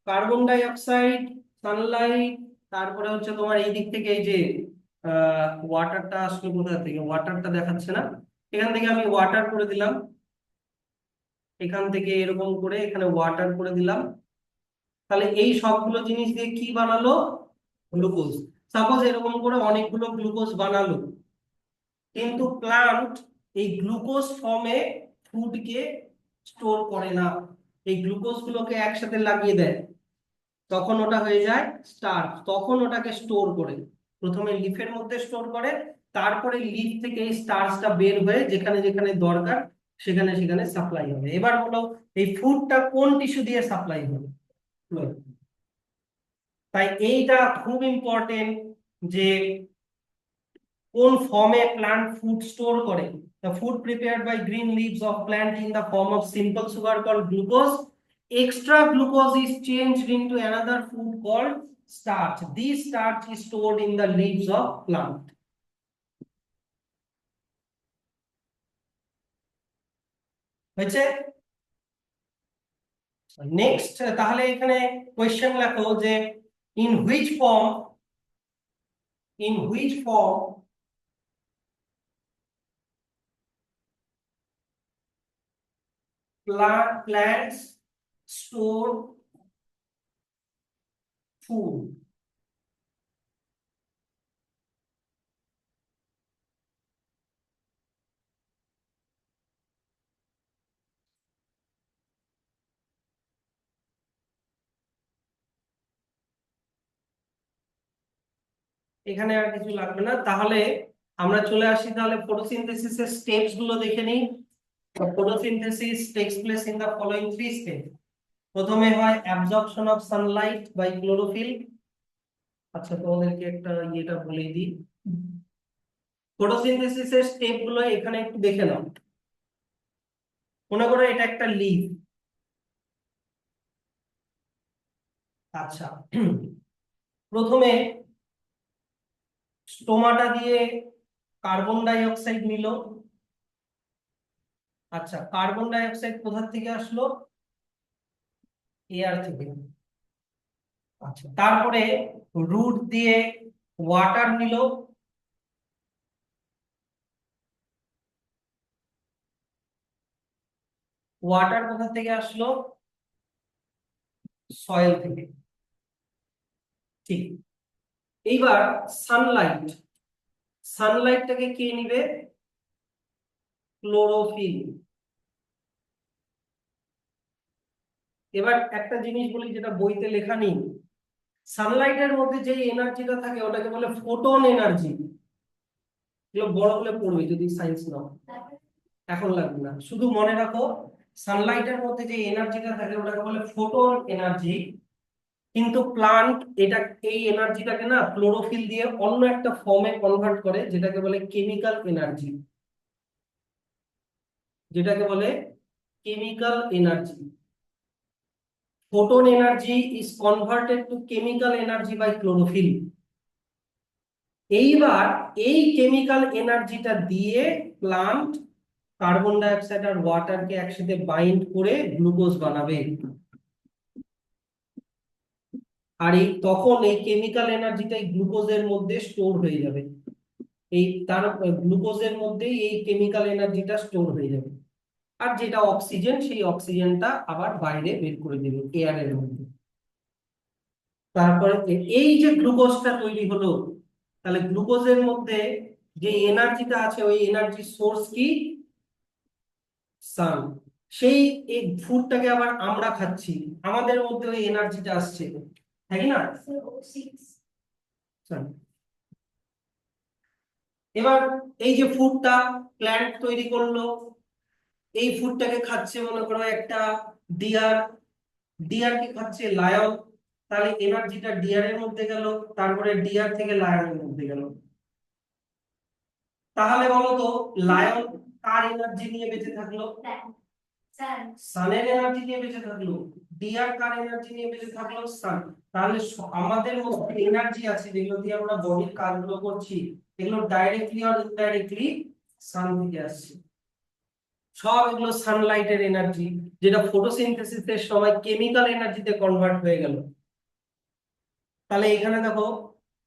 কার্বন ডাই অক্সাইড, সানলাইট, তারপরে হচ্ছে তোমার এই দিক থেকে এই যে ওয়াটারটা আসলে কোথা থেকে, ওয়াটারটা দেখাচ্ছে না, এখান থেকে আমি ওয়াটার করে দিলাম, এখান থেকে এরকম করে এখানে ওয়াটার করে দিলাম। তাহলে এই সবগুলো জিনিস দিয়ে কি বানালো? গ্লুকোজ। সাপোজ এরকম করে অনেকগুলো গ্লুকোজ বানালো, কিন্তু প্লান্ট এই গ্লুকোজ ফর্মে ফুডকে স্টোর করে না, এই গ্লুকোজ গুলোকে একসাথে লাগিয়ে দেয়, তখন ওটা হয়ে যায় স্টার্চ। তখন ওটাকে স্টোর করে, প্রথমে লিফের মধ্যে স্টোর করে, তারপরে লিফ থেকে এই স্টার্চটা বের হয়ে যেখানে যেখানে দরকার সেখানে সেখানে সাপ্লাই হবে। এবার বলো, এই ফুডটা কোন টিস্যু দিয়ে সাপ্লাই হবে? Phloem। তাই এইটা খুব ইম্পর্টেন্ট, যে কোন ফর্মে প্লান্ট ফুড স্টোর করে। The food prepared by green leaves of plant in the form of simple sugar called glucose. Extra glucose is changed into another food called starch. This starch is stored in the leaves of plant. হয়েছে? Next, তাহলে এখানে question লেখো যে in which form, in which form plants store food? এখানে আর কিছু লাগবে না তাহলে। আমরা চলে আসি তাহলে ফটোসিনথেসিসের স্টেপস গুলো দেখে নিই। Photosynthesis takes place in the following three step. প্রথমে হয় absorption of sunlight by chlorophyll. আচ্ছা, তোমাদেরকে একটা ইয়েটা বলে দিই। ফটোসিনথেসিসের স্টেপ গুলো এখানে একটু দেখে নাও। মনে করো এটা একটা লিভ। আচ্ছা, প্রথমে স্টোমাটা দিয়ে কার্বন ডাই অক্সাইড নিল। আচ্ছা, কার্বন ডাই অক্সাইড কোথা থেকে আসলো? এয়ার থেকে। আচ্ছা, তারপরে রুট দিয়ে ওয়াটার নিল। ওয়াটার কোথা থেকে আসলো? সয়েল থেকে। ঠিক। এইবার সানলাইট, সানলাইটটাকে কে নিবে? ক্লোরোফিল। এবার একটা জিনিস বলি যেটা বইতে লেখা নেই, সানলাইটের মধ্যে যে এনার্জিটা থাকে ওটাকে বলে ফোটন এনার্জি। এগুলো বড় হলে পড়বে যদি সায়েন্স নাও, এখন লাগবে না, শুধু মনে রাখো সানলাইটের মধ্যে যে এনার্জিটা থাকে ওটাকে বলে ফোটন এনার্জি। কিন্তু প্লান্ট এটা, এই এনার্জিটাকে না ক্লোরোফিল দিয়ে অন্য একটা ফর্মে কনভার্ট করে যেটাকে বলে কেমিক্যাল এনার্জি। যেটাকে বলে chemical energy. Photon energy is converted to chemical energy by chlorophyll. এইবার এই কেমিক্যাল এনার্জিটা দিয়ে প্লান্ট কার্বন ডাই অক্সাইড আর ওয়াটারকে একসাথে বাইন্ড করে গ্লুকোজ বানাবে। আর এই তখন এই কেমিক্যাল এনার্জিটাই গ্লুকোজের মধ্যে স্টোর হয়ে যাবে। এই তার গ্লুকোজের মধ্যেই এই কেমিক্যাল এনার্জিটা স্টোর হয়ে যাবে। আর যেটা অক্সিজেন, সেই অক্সিজেনটা আবার বাইরে বের করে দেবে এয়ারের মধ্যে। তারপরে এই যে গ্লুকোজটা তৈরি হলো, তাহলে গ্লুকোজের মধ্যে যে এনার্জিটা আছে ওই এনার্জি সোর্স কি? সান। সেই এই ফুডটাকে আবার আমরা খাচ্ছি, আমাদের মধ্যে ওই এনার্জিটা আসছে, তাই না? Sun। এবার এই যে ফুডটা প্ল্যান্ট তৈরি করলো, এই ফুডটাকে খাচ্ছে মনে করো একটা ডিয়ার, ডিয়ার কি খাচ্ছে? লায়ন। তাহলে এনার্জিটা ডিয়ারের মধ্যে গেল, তারপরে ডিয়ার থেকে লায়নের মধ্যে গেল। তাহলে বলো তো লায়ন কার এনার্জি নিয়ে বেঁচে থাকলো? সানের এনার্জি নিয়ে বেঁচে থাকলো। ডিয়ার কার এনার্জি নিয়ে বেঁচে থাকলো? সান। তাহলে আমাদের মধ্যে এনার্জি আছে যেগুলো দিয়ে আমরা বডির কাজগুলো করছি, এগুলো ডাইরেক্টলি আর ইনডাইরেক্টলি সান থেকে আসছে। সব এগুলো সানলাইটের এনার্জি, যেটা ফটোসিনথেসিসের সময় কেমিক্যাল এনার্জিতে কনভার্ট হয়ে গেল। তাহলে এখানে দেখো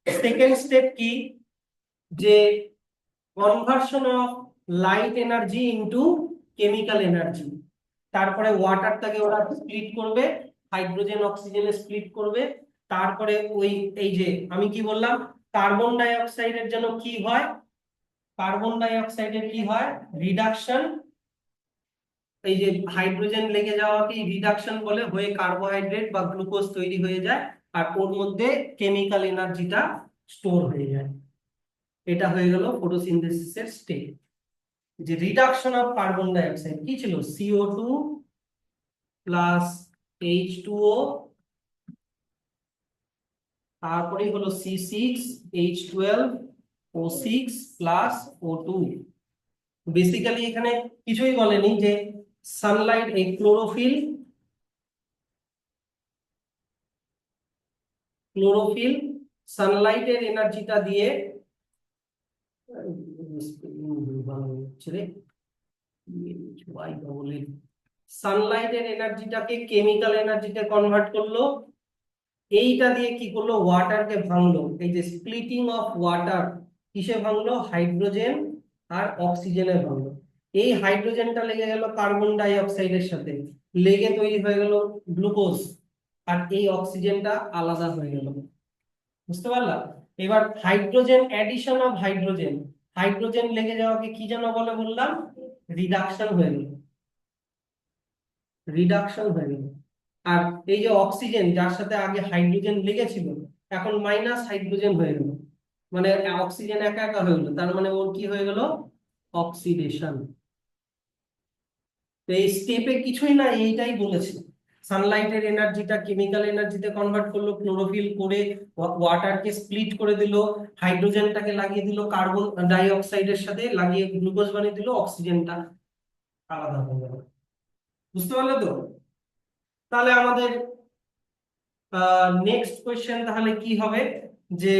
সেকেন্ড স্টেপ কি, যে conversion of light energy into chemical energy. তারপরে ওয়াটারটাকে ওরা স্প্লিট করবে, হাইড্রোজেন অক্সিজেনে স্প্লিট করবে। তারপরে ওই এই যে আমি কি বললাম, কার্বন ডাই অক্সাইডের জন্য কি হয়? কার্বন ডাই অক্সাইডের কি হয়? রিডাকশন। এই যে হাইড্রোজেন লেগে যাওয়াকে রিডাকশন বলে, হয়ে কার্বোহাইড্রেট বা গ্লুকোজ তৈরি হয়ে যায়, আর ওর মধ্যে কেমিক্যাল এনার্জিটা স্টোর হয়ে যায়। এটা হয়ে গেল ফটোসিনথেসিসের স্টেপ। যে reduction of carbon dioxide কি ছিল? CO2 প্লাস H2O, তারপরে হলো C6H12O6 প্লাস O2। বেসিক্যালি এখানে কিছুই বলেনি, যে সানলাইট, এই ক্লোরোফিল, ক্লোরোফিল সানলাইটের এনার্জিটা দিয়ে সানলাইটের এনার্জিটাকে কেমিক্যাল এনার্জিতে কনভার্ট করলো। এইটা দিয়ে কি করলো? ওয়াটারকে ভাঙলো। এই যে স্প্লিটিং অফ ওয়াটার কিসে ভাঙলো? হাইড্রোজেন আর অক্সিজেনে ভাঙলো। এই হাইড্রোজেনটা লেগে গেল কার্বন ডাই অক্সাইডের সাথে, লেগে তৈরি হয়ে গেল গ্লুকোজ, আর এই অক্সিজেনটা আলাদা হয়ে গেল। বুঝতে পারলা? এবার hydrogen, addition of hydrogen, hydrogen লেগে যাওয়াকে কি যেন বলে বললাম? রিডাকশন হয়ে গেল। রিডাকশন হয়ে গেল। আর এই যে অক্সিজেন যার সাথে আগে হাইড্রোজেন লেগেছিল, এখন মাইনাস হাইড্রোজেন হয়ে গেল। মানে অক্সিজেন একা একা হয়ে গেলো, তার মানে ওর কি হয়ে গেল, অক্সিডেশন। তো এই স্টেপে কিছুই না, এইটাই বলেছে, সানলাইটের এনার্জিটা কেমিক্যাল এনার্জিতে কনভার্ট করলো, ক্লোরোফিল করে ওয়াটারকে স্প্লিট করে দিল, হাইড্রোজেনটাকে লাগিয়ে দিল কার্বন ডাই অক্সাইডের সাথে লাগিয়ে গ্লুকোজ বানিয়ে দিল, অক্সিজেনটা আলাদা হয়ে গেল। বুঝতে পারলে তো? তাহলে আমাদের নেক্সট কোয়েশ্চেন তাহলে কি হবে, যে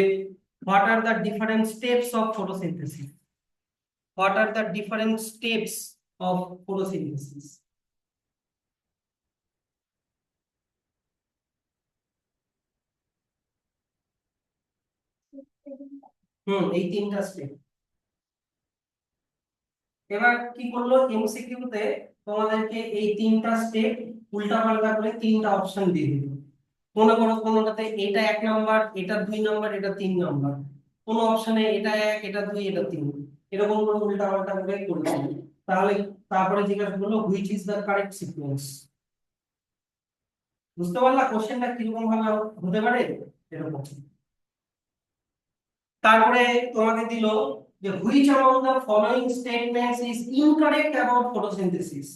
what are the different steps of photosynthesis, what are the different steps of photosynthesis. এই তিনটা স্টেপ। এবার কি করলো, এমসিকিউ তে তোমাদেরকে এই তিনটা স্টেপ উল্টা পাল্টা করে তিনটা অপশন দিয়ে দিল। মনে করো কোনোটাতে এটা 1 নাম্বার, এটা 2 নাম্বার, এটা 3 নাম্বার, কোনো অপশনে এটা 1, এটা 2, এটা 3, এরকম করে উল্টা পাল্টা করে করেছিল। তাহলে তারপরে জিজ্ঞাসা করলো which is the correct sequence. বুঝতে পারলা কোশ্চেনটা কিরকম ভাবে হতে পারে, এরকম। তারপরে তোমাকে দিল যে which amount the following statements is incorrect about photosynthesis.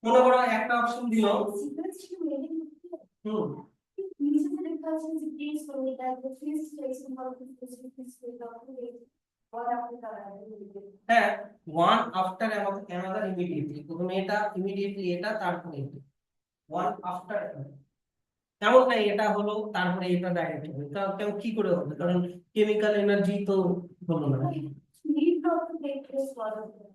মনে করো একটা অপশন দিল, Sequence to maintain hmm uses the recursion degrees for the type of phase takes in how to phase or after the হ্যাঁ, one after another immediately, প্রথমে এটা immediately এটা তারপরে এটা, ওয়ান আফটার। এমন নাই এটা হলো তারপরে এটা ডাইরেক্ট হবে, তা কেউ কি করে হবে, কারণ কেমিক্যাল এনার্জি তো হলো না। need not to take place one of them.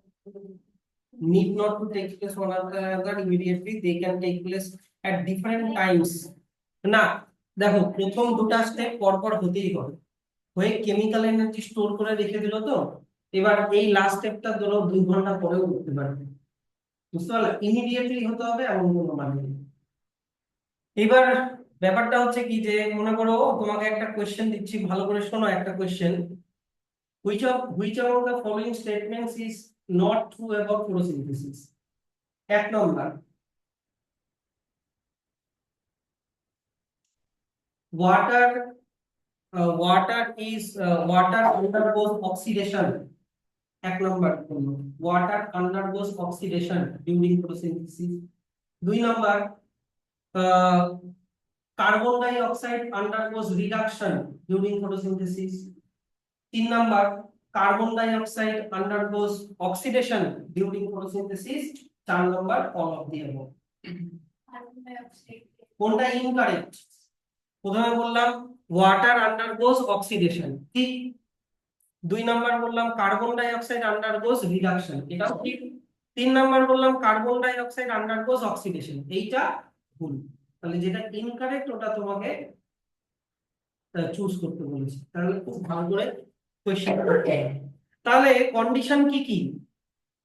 Need not to take place one after another immediately, they can take place at different times। না, দেখো প্রথম দুটা স্টেপ পরপর হতেই হবে, হয়ে কেমিক্যাল এনার্জি স্টোর করে রেখে দিল তো, এবার এই লাস্ট স্টেপটা ধরো 2 ঘন্টা পরেও করতে পারবে। বুঝতে পারলে, ইমিডিয়েটলি হতে হবে এমন কোনো মানে নেই। এবার ব্যাপারটা হচ্ছে কি, যে মনে করো তোমাকে একটা কোশ্চেন দিচ্ছি, ভালো করে শোনো একটা question, which among the following statements is not true about photosynthesis। 1 number, water water undergoes oxidation। 1 নম্বর বললো water undergoes oxidation during photosynthesis। 2 number, carbon dioxide undergoes reduction during photosynthesis। 3 number, carbon dioxide undergoes oxidation during photosynthesis। 4 number, all of the above। কোনটা incorrect? প্রথমে বললাম water আন্ডারগোজ oxidation, ঠিক। 2 নম্বর বললাম carbon die oxide আন্ডারগোজ reduction, এটাও ঠিক। 3 নম্বর বললাম carbon die oxide আন্ডারগোজ oxidation, এইটা ভুল। তাহলে যেটা ইনকারেক্ট ওটা তোমাকে চুজ করতে বলেছে, তাহলে খুব ভালো করে কোশ্চেন করতে হবে। তাহলে কন্ডিশন কি কি,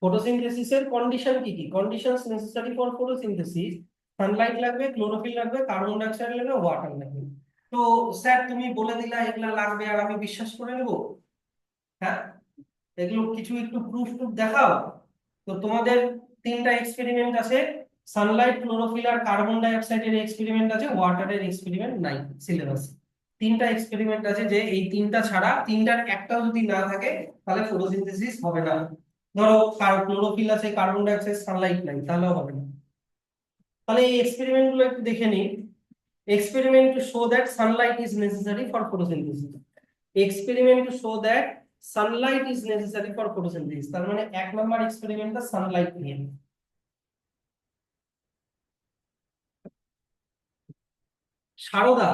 ফটোসিনথেসিসের কন্ডিশন কি কি, conditions necessary for photosynthesis, Sunlight লাগবে, ক্লোরোফিল লাগবে, কার্বন ডাই অক্সাইড লাগবে, ওয়াটার লাগবে। তো স্যার তুমি বলে দিলা এগুলা লাগবে আর আমি বিশ্বাস করে নেব? হ্যাঁ, এগুলো কিছু একটু প্রুফ টুফ দেখাও। তো তোমাদের 3টা এক্সপেরিমেন্ট আছে, সানলাইট, ক্লোরোফিল আর কার্বন ডাই অক্সাইডের এক্সপেরিমেন্ট আছে, ওয়াটারের এক্সপেরিমেন্ট নাই সিলেবাসে। 3টা এক্সপেরিমেন্ট আছে, যে এই 3টা ছাড়া 3টার একটাও যদি না থাকে তাহলে ফটোসিনথেসিস হবে না। ধরো ক্লোরোফিল আছে, কার্বন ডাই অক্সাইড, সানলাইট নাই, তাহলেও হবে না। তাহলে এই এক্সপেরিমেন্ট গুলো একটু দেখে নিই। Experiment to show that sunlight is necessary for photosynthesis। Experiment to show that sunlight is necessary for photosynthesis, তার মানে 1 নম্বর এক্সপেরিমেন্টটা সানলাইট নিয়ে। সারদা,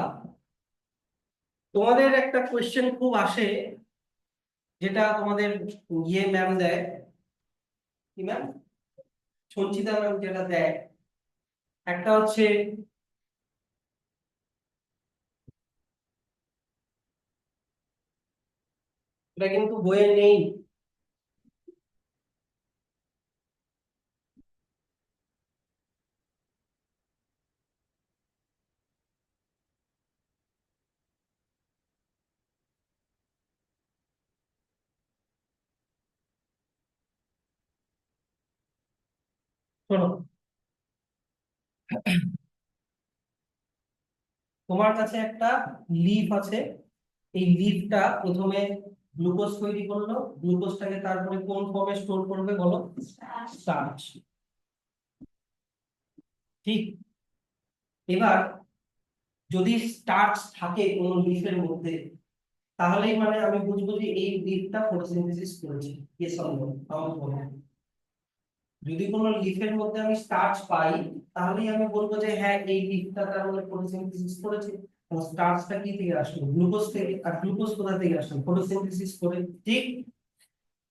তোমাদের একটা কোশ্চেন খুব আসে, যেটা তোমাদের ম্যাম দেয়, কি ম্যাম, সঞ্চিতা ম্যাম যেটা দেয়, একটা হচ্ছে এটা কিন্তু বইয়ে নেই। শোনো, তোমার কাছে একটা লিফ আছে, এই লিফটা প্রথমে গ্লুকোজ তৈরি করলো, গ্লুকোজটাকে তারপরে কোন ফর্মে স্টোর করবে বলো? স্টার্চ। ঠিক। এবার যদি স্টার্চ থাকে কোন লিফের মধ্যে, তাহলেই মানে আমি বুঝবো যে এই লিফটা ফটোসিনথেসিস করেছে। Yes or no? আমাকে বলো। যদি কোনো লিফের মধ্যে আমি স্টার্চ পাই, তাহলেই আমি বলবো যে হ্যাঁ এই লিফটা তার মানে ফটোসিনথেসিস করেছে। স্টার্চটা কি থেকে আসলো? গ্লুকোজ থেকে। আর গ্লুকোজ কোথা থেকে আসলো? ফটোসিনথেসিস করে। ঠিক।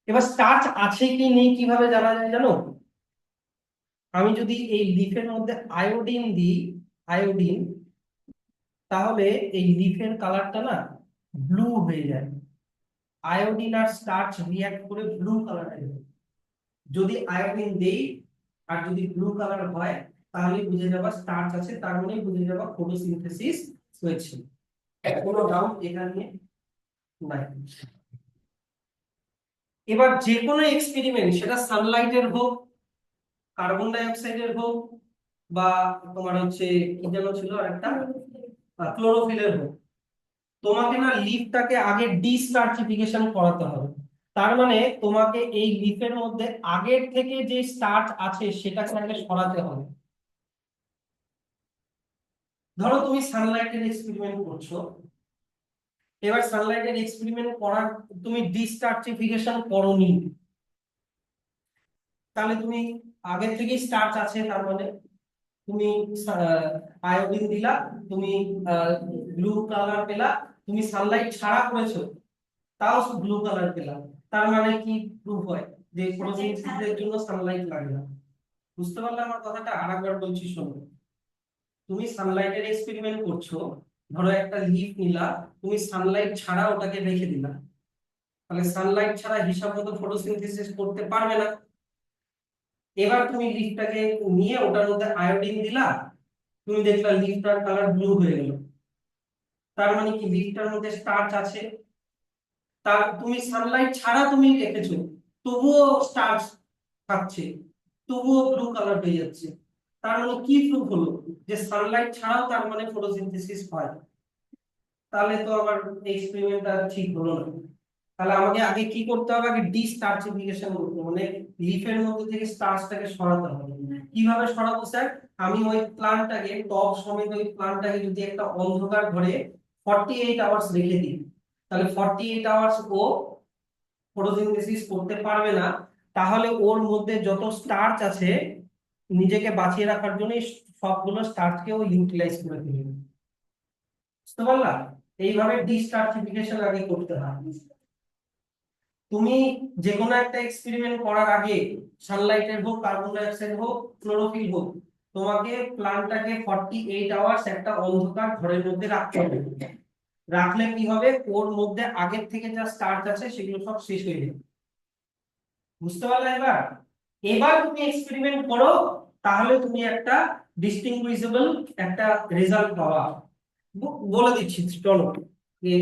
এবার স্টার্চ আছে কি নেই কিভাবে জানা যায় জানো? আমি যদি এই লিফের মধ্যে আয়োডিন দিই, আয়োডিন, তাহলে এই লিফের কালারটা না ব্লু হয়ে যায়। আয়োডিন আর স্টার্চ রিঅ্যাক্ট করে ব্লু কালার আসবে। যদি আয়োডিন দেই আর যদি ব্লু কালার হয়, তাহলে বুঝে যাবা স্টার্চ আছে, তার মানে বুঝে যাবা ফটোসিনথেসিস হয়েছে। কোনো ডাউট এটা নিয়ে নাই? এবার যে কোনো এক্সপেরিমেন্ট, সেটা সানলাইটের হোক, কার্বন ডাই অক্সাইডের হোক, বা তোমার হচ্ছে কি যেন ছিল আরেকটা, ক্লোরোফিলের হোক, তোমাকে না লিফটাকে আগে ডিস্টার্চিফিকেশন করাতে হবে। তার মানে তোমাকে এই লিফের মধ্যে আগের থেকে যে স্টার্চ আছে সেটাকে আগে সরাতে হবে। ধরো তুমি সানলাইটের এক্সপেরিমেন্ট করছো, এবার সানলাইটের এক্সপেরিমেন্ট করার, তুমি ডিস্টার্চিফিকেশন করোনি, তাহলে তুমি আগের থেকেই স্টার্চ আছে, তার মানে তুমি আয়োডিন দিলা, তুমি ব্লু কালার পেলা, তুমি সানলাইট ছাড়া করেছো, তাও ব্লু কালার পেলাম। তার মানে কি প্রুফ হয়? যে ফটোসিনথেসিসের জন্য সানলাইট লাগে না। বুঝতে পারলে আমার কথাটা? আরেকবার বলছি শোনো। তুমি সানলাইটের এক্সপেরিমেন্ট করছো, ধরো একটা লিফ নিলা, তুমি সানলাইট ছাড়া ওটাকে রেখে দিলা, তাহলে সানলাইট ছাড়া হিসাব মতো ফটোসিনথেসিস করতে পারবে না। এবার তুমি লিফটাকে নিয়ে ওটার মধ্যে আয়োডিন দিলা, তুমি দেখলা লিফটার কালার ব্লু হয়ে গেল, তার মানে কি লিফটার মধ্যে স্টার্চ আছে। তার তুমি সানলাইট ছাড়া তুমি রেখেছো, তবুও স্টার্চ থাকছে, তবুও ব্লু কালার হয়ে যাচ্ছে। তার মানে কি প্রুফ হলো? যে সানলাইট ছাড়াও তার মানে ফটোসিনথেসিস হয়। তাহলে তো আবার এক্সপেরিমেন্টটা ঠিক হলো না। তাহলে আমাকে আগে কি করতে হবে? আগে ডিস্টার্চিফিকেশন করতে হবে, মানে লিফের মধ্যে থেকে স্টার্চটাকে সরাতে হবে। কিভাবে সরাবো স্যার? আমি ওই প্লান্টটাকে, টব সমেত ওই প্লান্টটাকে যদি একটা অন্ধকার ঘরে 48 আওয়ার্স রেখে দিই, তাহলে 48 আওয়ার্স ও ফটোসিনথেসিস করতে পারবে না। তাহলে ওর মধ্যে যত স্টার্চ আছে, নিজেকে বাঁচিয়ে রাখার জন্য এই সবগুলো স্টার্চকে ও ইউটিলাইজ করে ফেলবে। বুঝতে পারলা? এইভাবে ডিস্টার্চিফিকেশন আগে করতে হয়। তুমি যে কোনো একটা এক্সপেরিমেন্ট করার আগে, সানলাইটের হোক, কার্বন ডাই অক্সাইড হোক, ক্লোরোফিল হোক, তোমাকে প্লান্টটাকে 48 আওয়ার্স একটা অন্ধকার ঘরের মধ্যে রাখতে হবে। রাখলে কি হবে? ওর মধ্যে আগের থেকে যা স্টার্চ আছে সেগুলো সব শেষ হয়ে যাবে। বুঝতে পারলে? এবার এবার তুমি এক্সপেরিমেন্ট করো, তাহলে তুমি একটা ডিস্টিংগুইশেবল একটা রেজাল্ট পাবা। বলে দিচ্ছি চলো। যে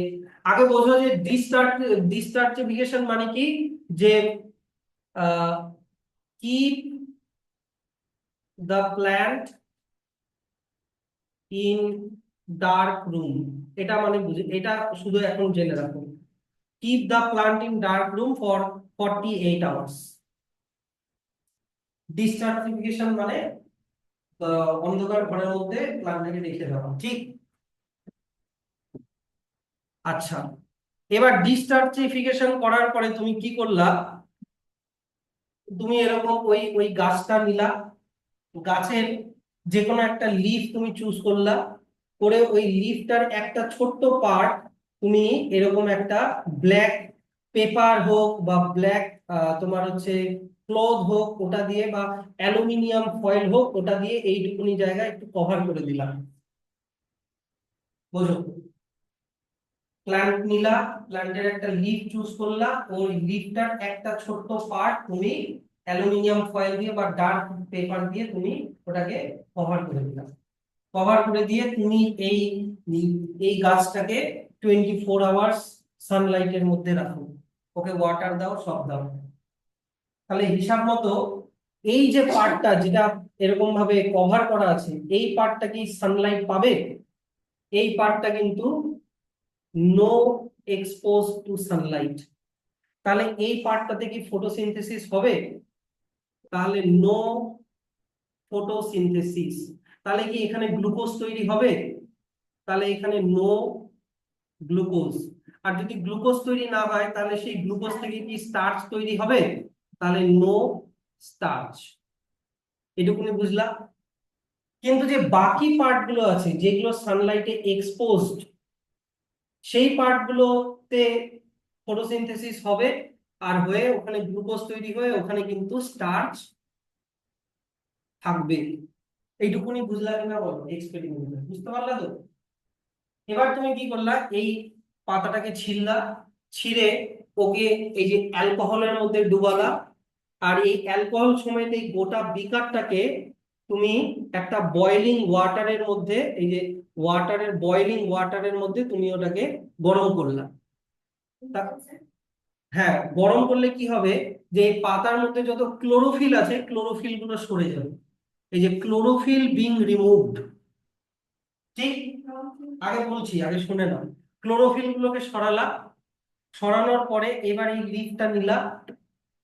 আগে বোঝো যে ডিস্টার্চিফিকেশন মানে কি, যে keep the plant in dark room, এটা মানে বুঝে, এটা শুধু এখন জেনে রাখো। Keep the plant in dark room for 48 hours. Destarchification মানে অন্ধকার ঘরের মধ্যে প্লান্টটাকে রেখে দেওয়া। ঠিক। আচ্ছা, এবার ডিস্টার্চিফিকেশন করার পরে তুমি কি করলা? তুমি এরকম ওই ওই গাছটা নিলা, গাছের যে কোনো একটা লিফ তুমি চুজ করলা, করে ওই লিফটার একটা ছোট্ট পার্ট তুমি এরকম একটা ব্ল্যাক পেপার হোক বা ব্ল্যাক তোমার হচ্ছে ক্লথ হোক ওটা দিয়ে, বা অ্যালুমিনিয়াম ফয়েল হোক ওটা দিয়ে এইটুকুনি জায়গা একটু কভার করে দিলাম। বোঝো? প্ল্যান্ট নিলা, প্ল্যান্টের একটা লিফ চুজ করলা, ওই লিফটার একটা ছোট্ট পার্ট তুমি অ্যালুমিনিয়াম ফয়েল দিয়ে বা ডার্ক পেপার দিয়ে তুমি ওটাকে কভার করে দিলা। কভার করে দিয়ে তুমি এই এই গাছটাকে 24 আওয়ার্স সানলাইটের মধ্যে রাখো, ওকে ওয়াটার দাও, সব দাও। তাহলে হিসাব মতো এই যে পার্টটা যেটা এরকম ভাবে কভার করা আছে, এই পার্টটা কি সানলাইট পাবে? এই পার্টটা কিন্তু নো এক্সপোজ টু সানলাইট। তাহলে এই পার্টটাতে কি ফটোসিনথেসিস হবে? তাহলে নো ফটোসিনথেসিস। তাহলে কি এখানে গ্লুকোজ তৈরি হবে? তাহলে এখানে নো গ্লুকোজ। আর যদি গ্লুকোজ তৈরি না হয় তাহলে সেই গ্লুকোজ থেকে কি স্টার্চ তৈরি হবে? তাহলে নো স্টার্চ। এটুকুনি বুঝলাম। কিন্তু যে বাকি পার্ট গুলো আছে যেগুলো সানলাইটে এক্সপোজড, সেই পার্ট গুলোতে ফটোসিনথেসিস হবে, আর হয়ে ওখানে গ্লুকোজ তৈরি হয়ে ওখানে কিন্তু স্টার্চ থাকবে। এইটুকুনি বুঝলা কিনা বলো এক্সপেরিমেন্ট, বুঝতে পারলা তো? এবার তুমি কি করলা, এই পাতাটাকে ছিঁড়লা, ছিঁড়ে ওকে এই যে অ্যালকোহলের মধ্যে ডুবালা, আর এই অ্যালকোহল সমেত এই গোটা বিকারটাকে তুমি একটা বয়েলিং ওয়াটারের মধ্যে, এই যে বয়েলিং ওয়াটারের মধ্যে তুমি ওটাকে গরম করলা। হ্যাঁ, গরম করলে কি হবে, যে এই পাতার মধ্যে যত ক্লোরোফিল আছে ক্লোরোফিল গুলো সরে যাবে। এই যে ক্লোরোফিল বিং রিমুভড, ঠিক? আগে বলছি, আগে শুনে নাও। ক্লোরোফিল গুলোকে সরালা, সরানোর পরে এবার এই লিফটা নিলা,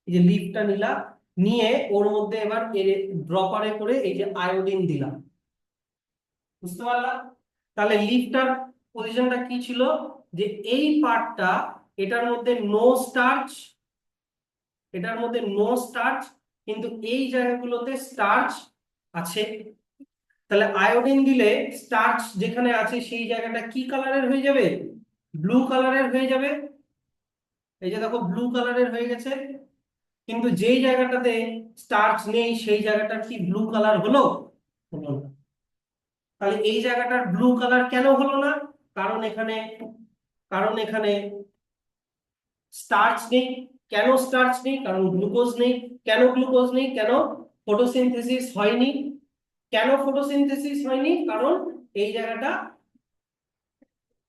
এই যে লিফটা নিলা, নিয়ে ওর মধ্যে এবার ড্রপারে করে এই যে আয়োডিন দিলাম। বুঝতে পারলাম? তাহলে লিফটার পজিশনটা কি ছিল, যে এই পার্টটা, এটার মধ্যে নো স্টার্চ, এটার মধ্যে নো স্টার্চ, কিন্তু এই জায়গাগুলোতে স্টার্চ আছে। তাহলে আয়োডিন দিলে স্টার্চ যেখানে আছে সেই জায়গাটা কি কালারের হয়ে যাবে? ব্লু কালারের হয়ে যাবে। এই যে দেখো ব্লু কালারের হয়ে গেছে। কিন্তু যেই জায়গাটাতে স্টার্চ নেই সেই জায়গাটার কি ব্লু কালার হলো? হলো না। তাহলে এই জায়গাটার ব্লু কালার কেন হলো না? কারণ এখানে কারণ এখানে স্টার্চ নেই। কেন স্টার্চ নেই? কারণ গ্লুকোজ নেই। কেন গ্লুকোজ নেই? কেন ফটোসিনথেসিস হয়নি। কেন ফটোসিনথেসিস হয়নি? কারণ এই জায়গাটা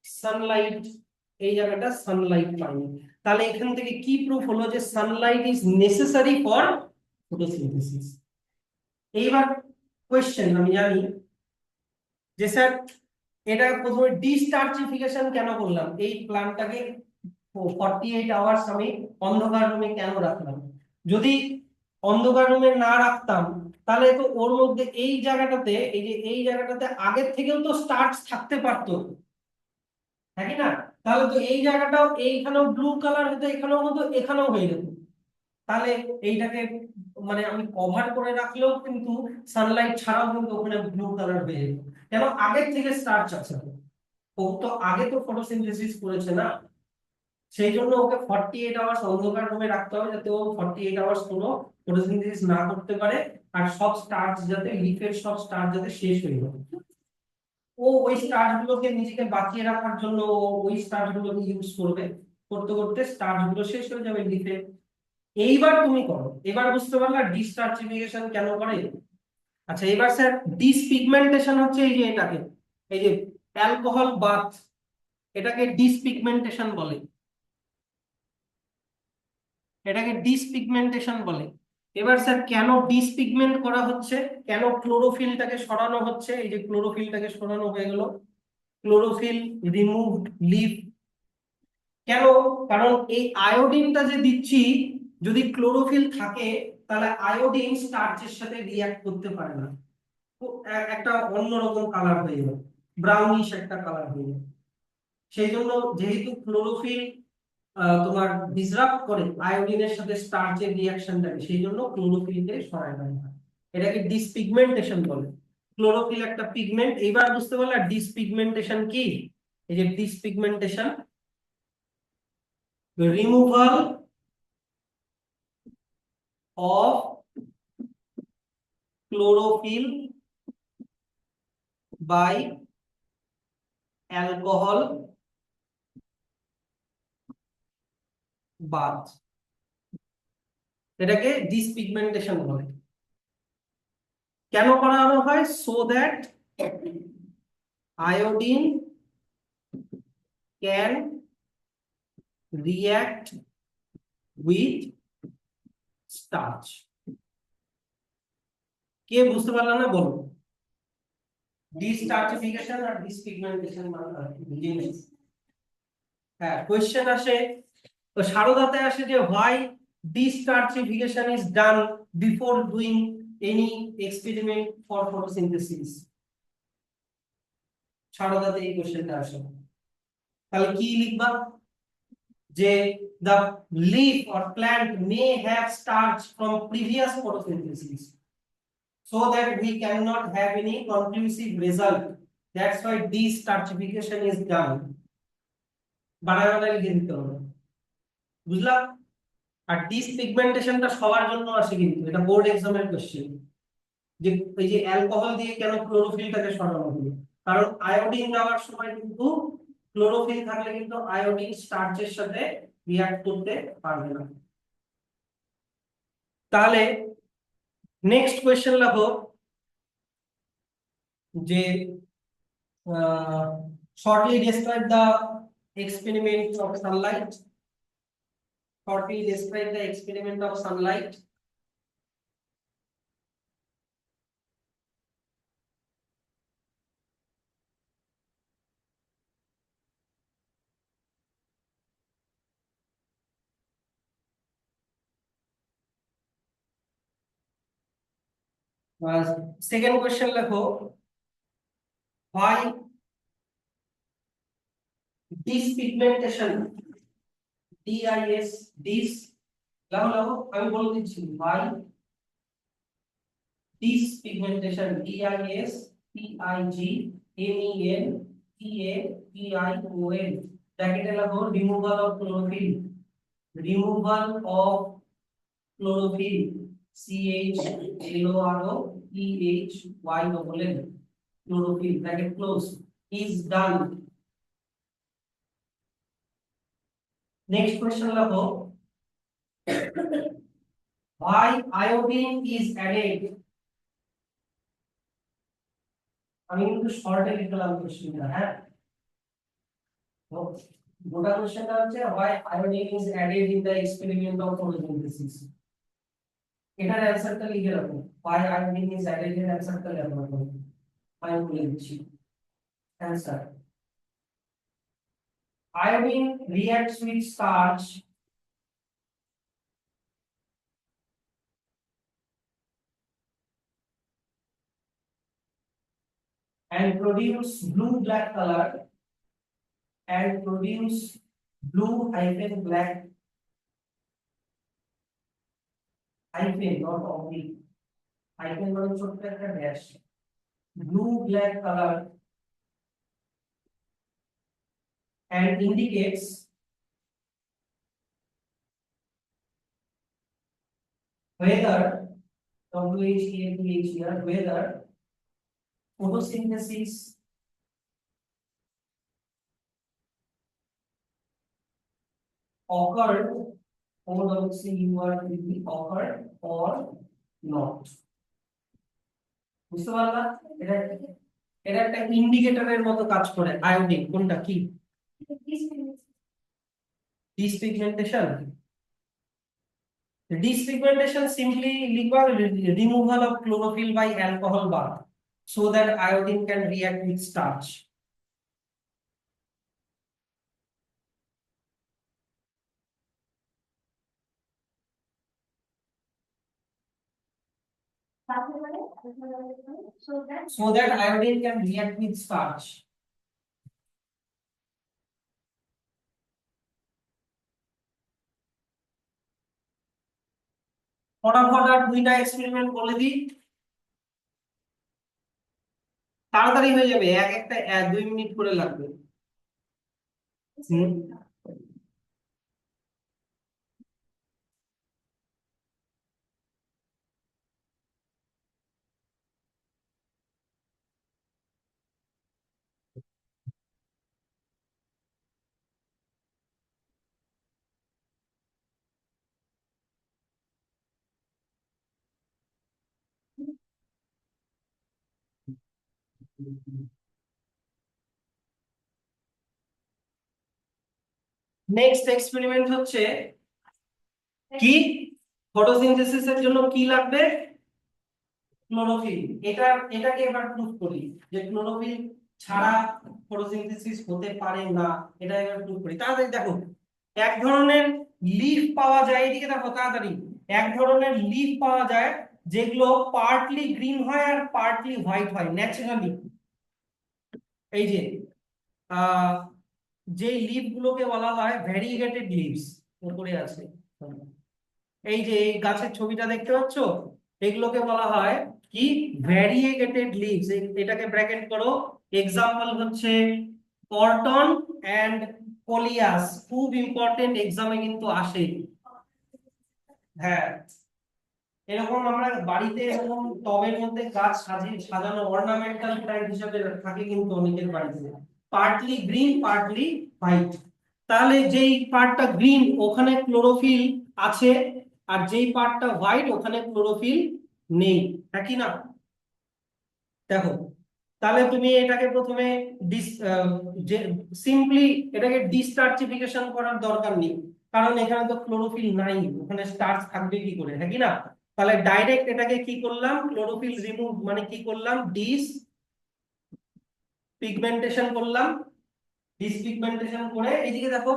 সানলাইট, এই জায়গাটা সানলাইট পায়নি। তাহলে এখান থেকে কি প্রুফ হলো, যে Sunlight is necessary for photosynthesis. এইবার কোশ্চেন, আমি জানি যে স্যার এটা প্রথমে ডিস্টার্চিফিকেশন কেন করলাম, এই প্ল্যান্টটাকে 48 আওয়ার্স আমি অন্ধকার রুমে কেন রাখলাম? যদি অন্ধকার রুমে না রাখতাম তাহলে তো ওর মধ্যে এই জায়গাটাতে, এই যে এই জায়গাটাতে আগের থেকেও তো স্টার্চ থাকতে পারতো, হ্যাঁ কি না? তাহলে তো এই জায়গাটাও, এইখানেও ব্লু কালার হতো, এখানেও হতো, এখানেও হয়ে যেত। তাহলে এইটাকে মানে আমি কভার করে রাখলেও কিন্তু সানলাইট ছাড়াও কিন্তু ওখানে ব্লু কালার হয়ে যেত। কেন? আগের থেকে স্টার্চ আছে, ও তো আগে তো ফটোসিনথেসিস করেছে না। সেই জন্য ওকে 48 আওয়ার্স অন্ধকার রুমে রাখতে হবে, যাতে ও 48 আওয়ার্স কোনো ফটোসিনথেসিস না করতে পারে, আর সব স্টার্চ যাতে, লিফের সব স্টার্চ যাতে শেষ হয়ে যায়। ও ওই স্টার্চ গুলোকে নিজেকে বাঁচিয়ে রাখার জন্য ও ওই স্টার্চ গুলোকে ইউজ করবে, করতে করতে স্টার্চ গুলো শেষ হয়ে যাবে লিফে। এইবার তুমি করো, এবার বুঝতে পারলা ডিস্টার্চিফিকেশন কেন করে। আচ্ছা এবার স্যার, ডিসপিগমেন্টেশন হচ্ছে এই যে এটাকে, এই যে অ্যালকোহল বাথ, এটাকে ডিসপিগমেন্টেশন বলে, এটাকে ডিসপিগমেন্টেশন বলে। এবার স্যার কেন ডিসপিগমেন্ট করা হচ্ছে, কেন ক্লোরোফিলটাকে সরানো হচ্ছে? এই যে ক্লোরোফিলটাকে সরানো হয়ে গেল, ক্লোরোফিল রিমুভড লিফ। কেন? কারণ এই আয়োডিনটা যে দিচ্ছি, যদি ক্লোরোফিল থাকে তাহলে আয়োডিন স্টার্চের সাথে রিঅ্যাক্ট করতে পারে না, একটা অন্যরকম কালার হয়ে যাবে, ব্রাউনিশ একটা কালার হয়ে যাবে। সেই জন্য যেহেতু ক্লোরোফিল তোমার ডিসরাপ্ট করে আয়োডিনের সাথে স্টার্চের রিঅ্যাকশনটাকে, সেই জন্য ক্লোরোফিলকে সরায় দেওয়া হয়। এটাকে ডিসপিগমেন্টেশন বলে। ক্লোরোফিল একটা পিগমেন্ট। এইবার বুঝতে পারলা ডিসপিগমেন্টেশন কি? এই যে depigmentation, removal of chlorophyll by alcohol bath, এটাকে ডিসপিগমেন্টেশন বলে। কেন করানো হয়? So that iodine can react with starch. কে বুঝতে পারলা না বলো? ডিস্টার্চিফিকেশন আর ডিসপিগমেন্টেশন জিনিস। হ্যাঁ, কোশ্চেন আসে তো সারদাতে আসে যে why destarchification is done before doing any experiment for photosynthesis. সারদাতে এই কোশ্চেনটা আসে, তাহলে কি লিখবা যে the leaf or plant may have starch from previous photosynthesis so that we cannot have any conclusive result, that's why destarchification is done। বানায় বানায় লিখে দিতে হবে, বুঝলাম। আর ডিসপিগমেন্টেশনটা সবার জন্য আসে, কিন্তু এটা বোর্ড এক্সামের কোশ্চেন, যে এই যে অ্যালকোহল দিয়ে কেন ক্লোরোফিলটাকে সরানো হলো, কারণ আয়োডিন দেওয়ার সময় কিন্তু ক্লোরোফিল থাকলে কিন্তু আয়োডিন স্টার্চের সাথে রিঅ্যাক্ট করতে পারবে না। তাহলে নেক্সট কোয়েশ্চেন লেখো যে shortly describe the experiment of sunlight, shortly describe the experiment of sunlight। Second question লেখো why dyspigmentation, dis dis লেখো লেখো, আমি বলে দিচ্ছি why dyspigmentation, dispigmentation ব্র্যাকেটে লেখো removal of chlorophyll, removal of chlorophyll, CHLOROPHYLL, chlorophyll bracket close, is done। Next question লেখো why iodine is added। আমি কিন্তু শর্টে লিখলাম কোশ্চেনটা, হ্যাঁ। তো গোটা কোশ্চেনটা হচ্ছে why iodine is added in the experiment of photosynthesis। এটার অ্যানসারটা লিখে রাখো, why iodine is added এর অ্যানসারটা লিখে রাখো, আমি বলে দিচ্ছি answer. Iodine reacts with starch and produce blue black color and produce blue hyphen black hyphen not oblique hyphen মানে ছোট্ট একটা dash, blue black color and indicates whether whether photosynthesis occurred occurred or not। বুঝতে পারলা? এটা এটা একটা ইন্ডিকেটরের মতো কাজ করে। আয়োডিন কোনটা কি? ডিসপিগমেন্টেশন। ডিসপিগমেন্টেশন সিম্পলি লিখবা removal of chlorophyll by alcohol bath so that iodine can react with starch। So that iodine can react with starch। ফটাফট আর দুইটা এক্সপেরিমেন্ট বলে দিই, তাড়াতাড়ি হয়ে যাবে, এক একটা 2 মিনিট করে লাগবে। হুম। নেক্সট এক্সপেরিমেন্ট হচ্ছে কি, ফটোসিনথেসিসের জন্য কি লাগবে? ক্লোরোফিল, এটাকে এবার প্রুফ করি যে ক্লোরোফিল ছাড়া ফটোসিনথেসিস হতে পারে না, এটা এবার প্রুফ করি। তাড়াতাড়ি দেখো, এক ধরনের লিফ পাওয়া যায়, এদিকে দেখো তাড়াতাড়ি, এক ধরনের লিফ পাওয়া যায় যেগুলো পার্টলি গ্রিন হয় আর পার্টলি হোয়াইট হয় ন্যাচারালি। এই যে আহ যে লিফ গুলোকে বলা হয় ভ্যারিগেটেড লিভস, উপরে আছে, এই যে এই গাছের ছবিটা দেখতে পাচ্ছ, এগুলোকে বলা হয় কি ভ্যারিয়েগেটেড লিভস। এটাকে ব্র্যাকেট করো, এক্সাম্পল হচ্ছে কর্টন এন্ড কোলিয়াস, খুব ইম্পর্টেন্ট, এক্সামে কিন্তু আসে। হ্যাঁ, এরকম আমরা বাড়িতে এরকম টবের মধ্যে গাছ সাজিয়ে সাজানো অর্নামেন্টাল প্ল্যান্ট হিসেবে থাকে কিন্তু অনেকের বাড়িতে, পার্টলি গ্রিন পার্টলি হোয়াইট। তাহলে যেই পার্টটা গ্রিন ওখানে ক্লোরোফিল আছে, আর যেই পার্টটা হোয়াইট ওখানে ক্লোরোফিল নেই, একই না? দেখো, তাহলে তুমি এটাকে প্রথমে ডিস যে সিম্পলি এটাকে ডিস্টার্চিফিকেশন করার দরকার নেই, কারণ এখানে তো ক্লোরোফিল নাই, ওখানে স্টার্চ থাকবে কি করে, হ্যাঁ কি না? তাহলে ডাইরেক্ট এটাকে কি করলাম, ক্লোরোফিল রিমুভ মানে কি করলাম, ডিস পিগমেন্টেশন করলাম। ডিসপিগমেন্টেশন করে এইদিকে দেখো,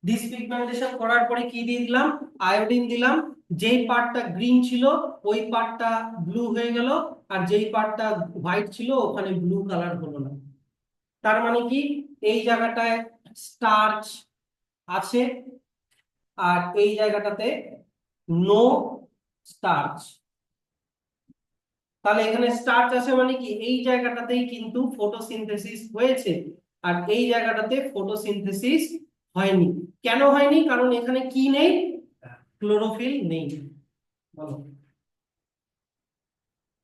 ডিসপিগমেন্টেশন করার পরে কি দিয়ে দিলাম, আয়োডিন দিলাম। যেই পার্টটা গ্রিন ছিল ওই পার্টটা ব্লু হয়ে গেল, আর যেই পার্টটা হোয়াইট ছিল ওখানে ব্লু কালার হলো না। তার মানে কি, এই জায়গাটায় স্টার্চ আছে আর এই জায়গাটাতে নো স্টার্চ। তাহলে এখানে স্টার্চ আছে মানে কি, এই জায়গাটাতেই কিন্তু ফটোসিনথেসিস হয়েছে, আর এই জায়গাটাতে ফটোসিনথেসিস হয়নি। কেন হয়নি? কারণ এখানে কি নেই, ক্লোরোফিল নেই। বলো,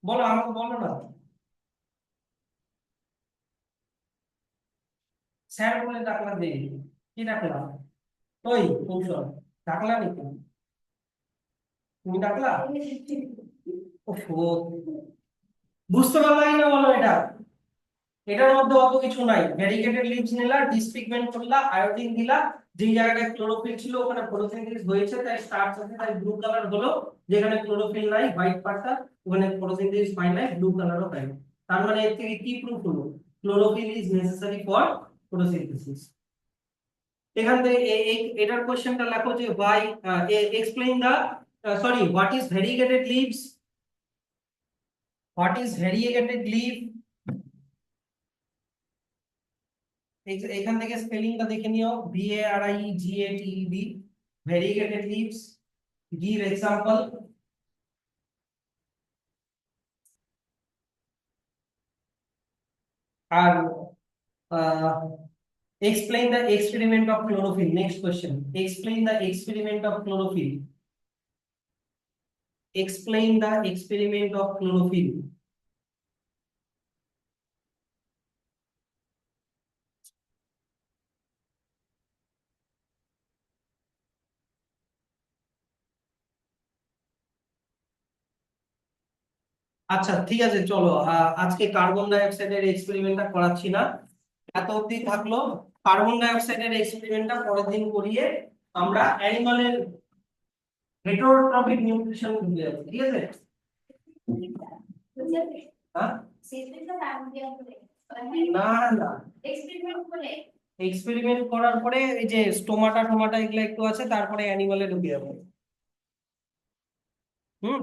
বলো আমাকে বলো না। স্যার বলে ডাকলা দে, কি ডাকলা? ওই কৌশল, ডাকলা নাকি? তুমি ডাকলা? ওফো, বুঝতে পারলাই না, বলো এটা, এটার মধ্যে অত কিছু নাই। ভ্যারিগেটেড লিভস নিলা, ডিসপিগমেন্ট করলা, আয়োডিন দিলা, যেই জায়গাটায় ক্লোরোফিল ছিল ওখানে ফটোসিনথেসিস হয়েছে তাই স্টার্চ আছে তাই ব্লু কালার হলো, যেখানে ক্লোরোফিল নাই হোয়াইট পার্টটা ওখানে ফটোসিনথেসিস হয় নাই, ব্লু কালারও হয় না। তার মানে এর থেকে কি প্রুফ হলো, chlorophyll is necessary for photosynthesis. এখান থেকে এটার কোশ্চেনটা লেখো যে why explain the sorry what is variegated leaves, what is variegated leaf। এখান থেকে স্পেলিংটা দেখে নিও, VARIEGATED, variegated leaves, give example। R explain the experiment of chlorophyll, next question, explain the experiment of chlorophyll, explain the experiment of chlorophyll। আচ্ছা ঠিক আছে, চলো আজকে carbon die অক্সাইডের এক্সপেরিমেন্টটা করাচ্ছি না, এত অবধি থাকলো। কার্বন ডাই অক্সাইডের এক্সপেরিমেন্টটা পরের দিন করিয়ে আমরা অ্যানিমালের হেটারোট্রপিক নিউট্রিশন ঢুকে যাবো, ঠিক আছে? হ্যাঁ, না না, এক্সপেরিমেন্ট করার পরে এই যে স্টোমাটা টোমাটা এগুলো একটু আছে, তারপরে অ্যানিমালে ঢুকে যাবো। হুম,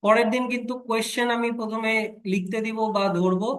পরের দিন কিন্তু কোয়েশ্চেন আমি প্রথমে লিখতে দিব বা ধরবো,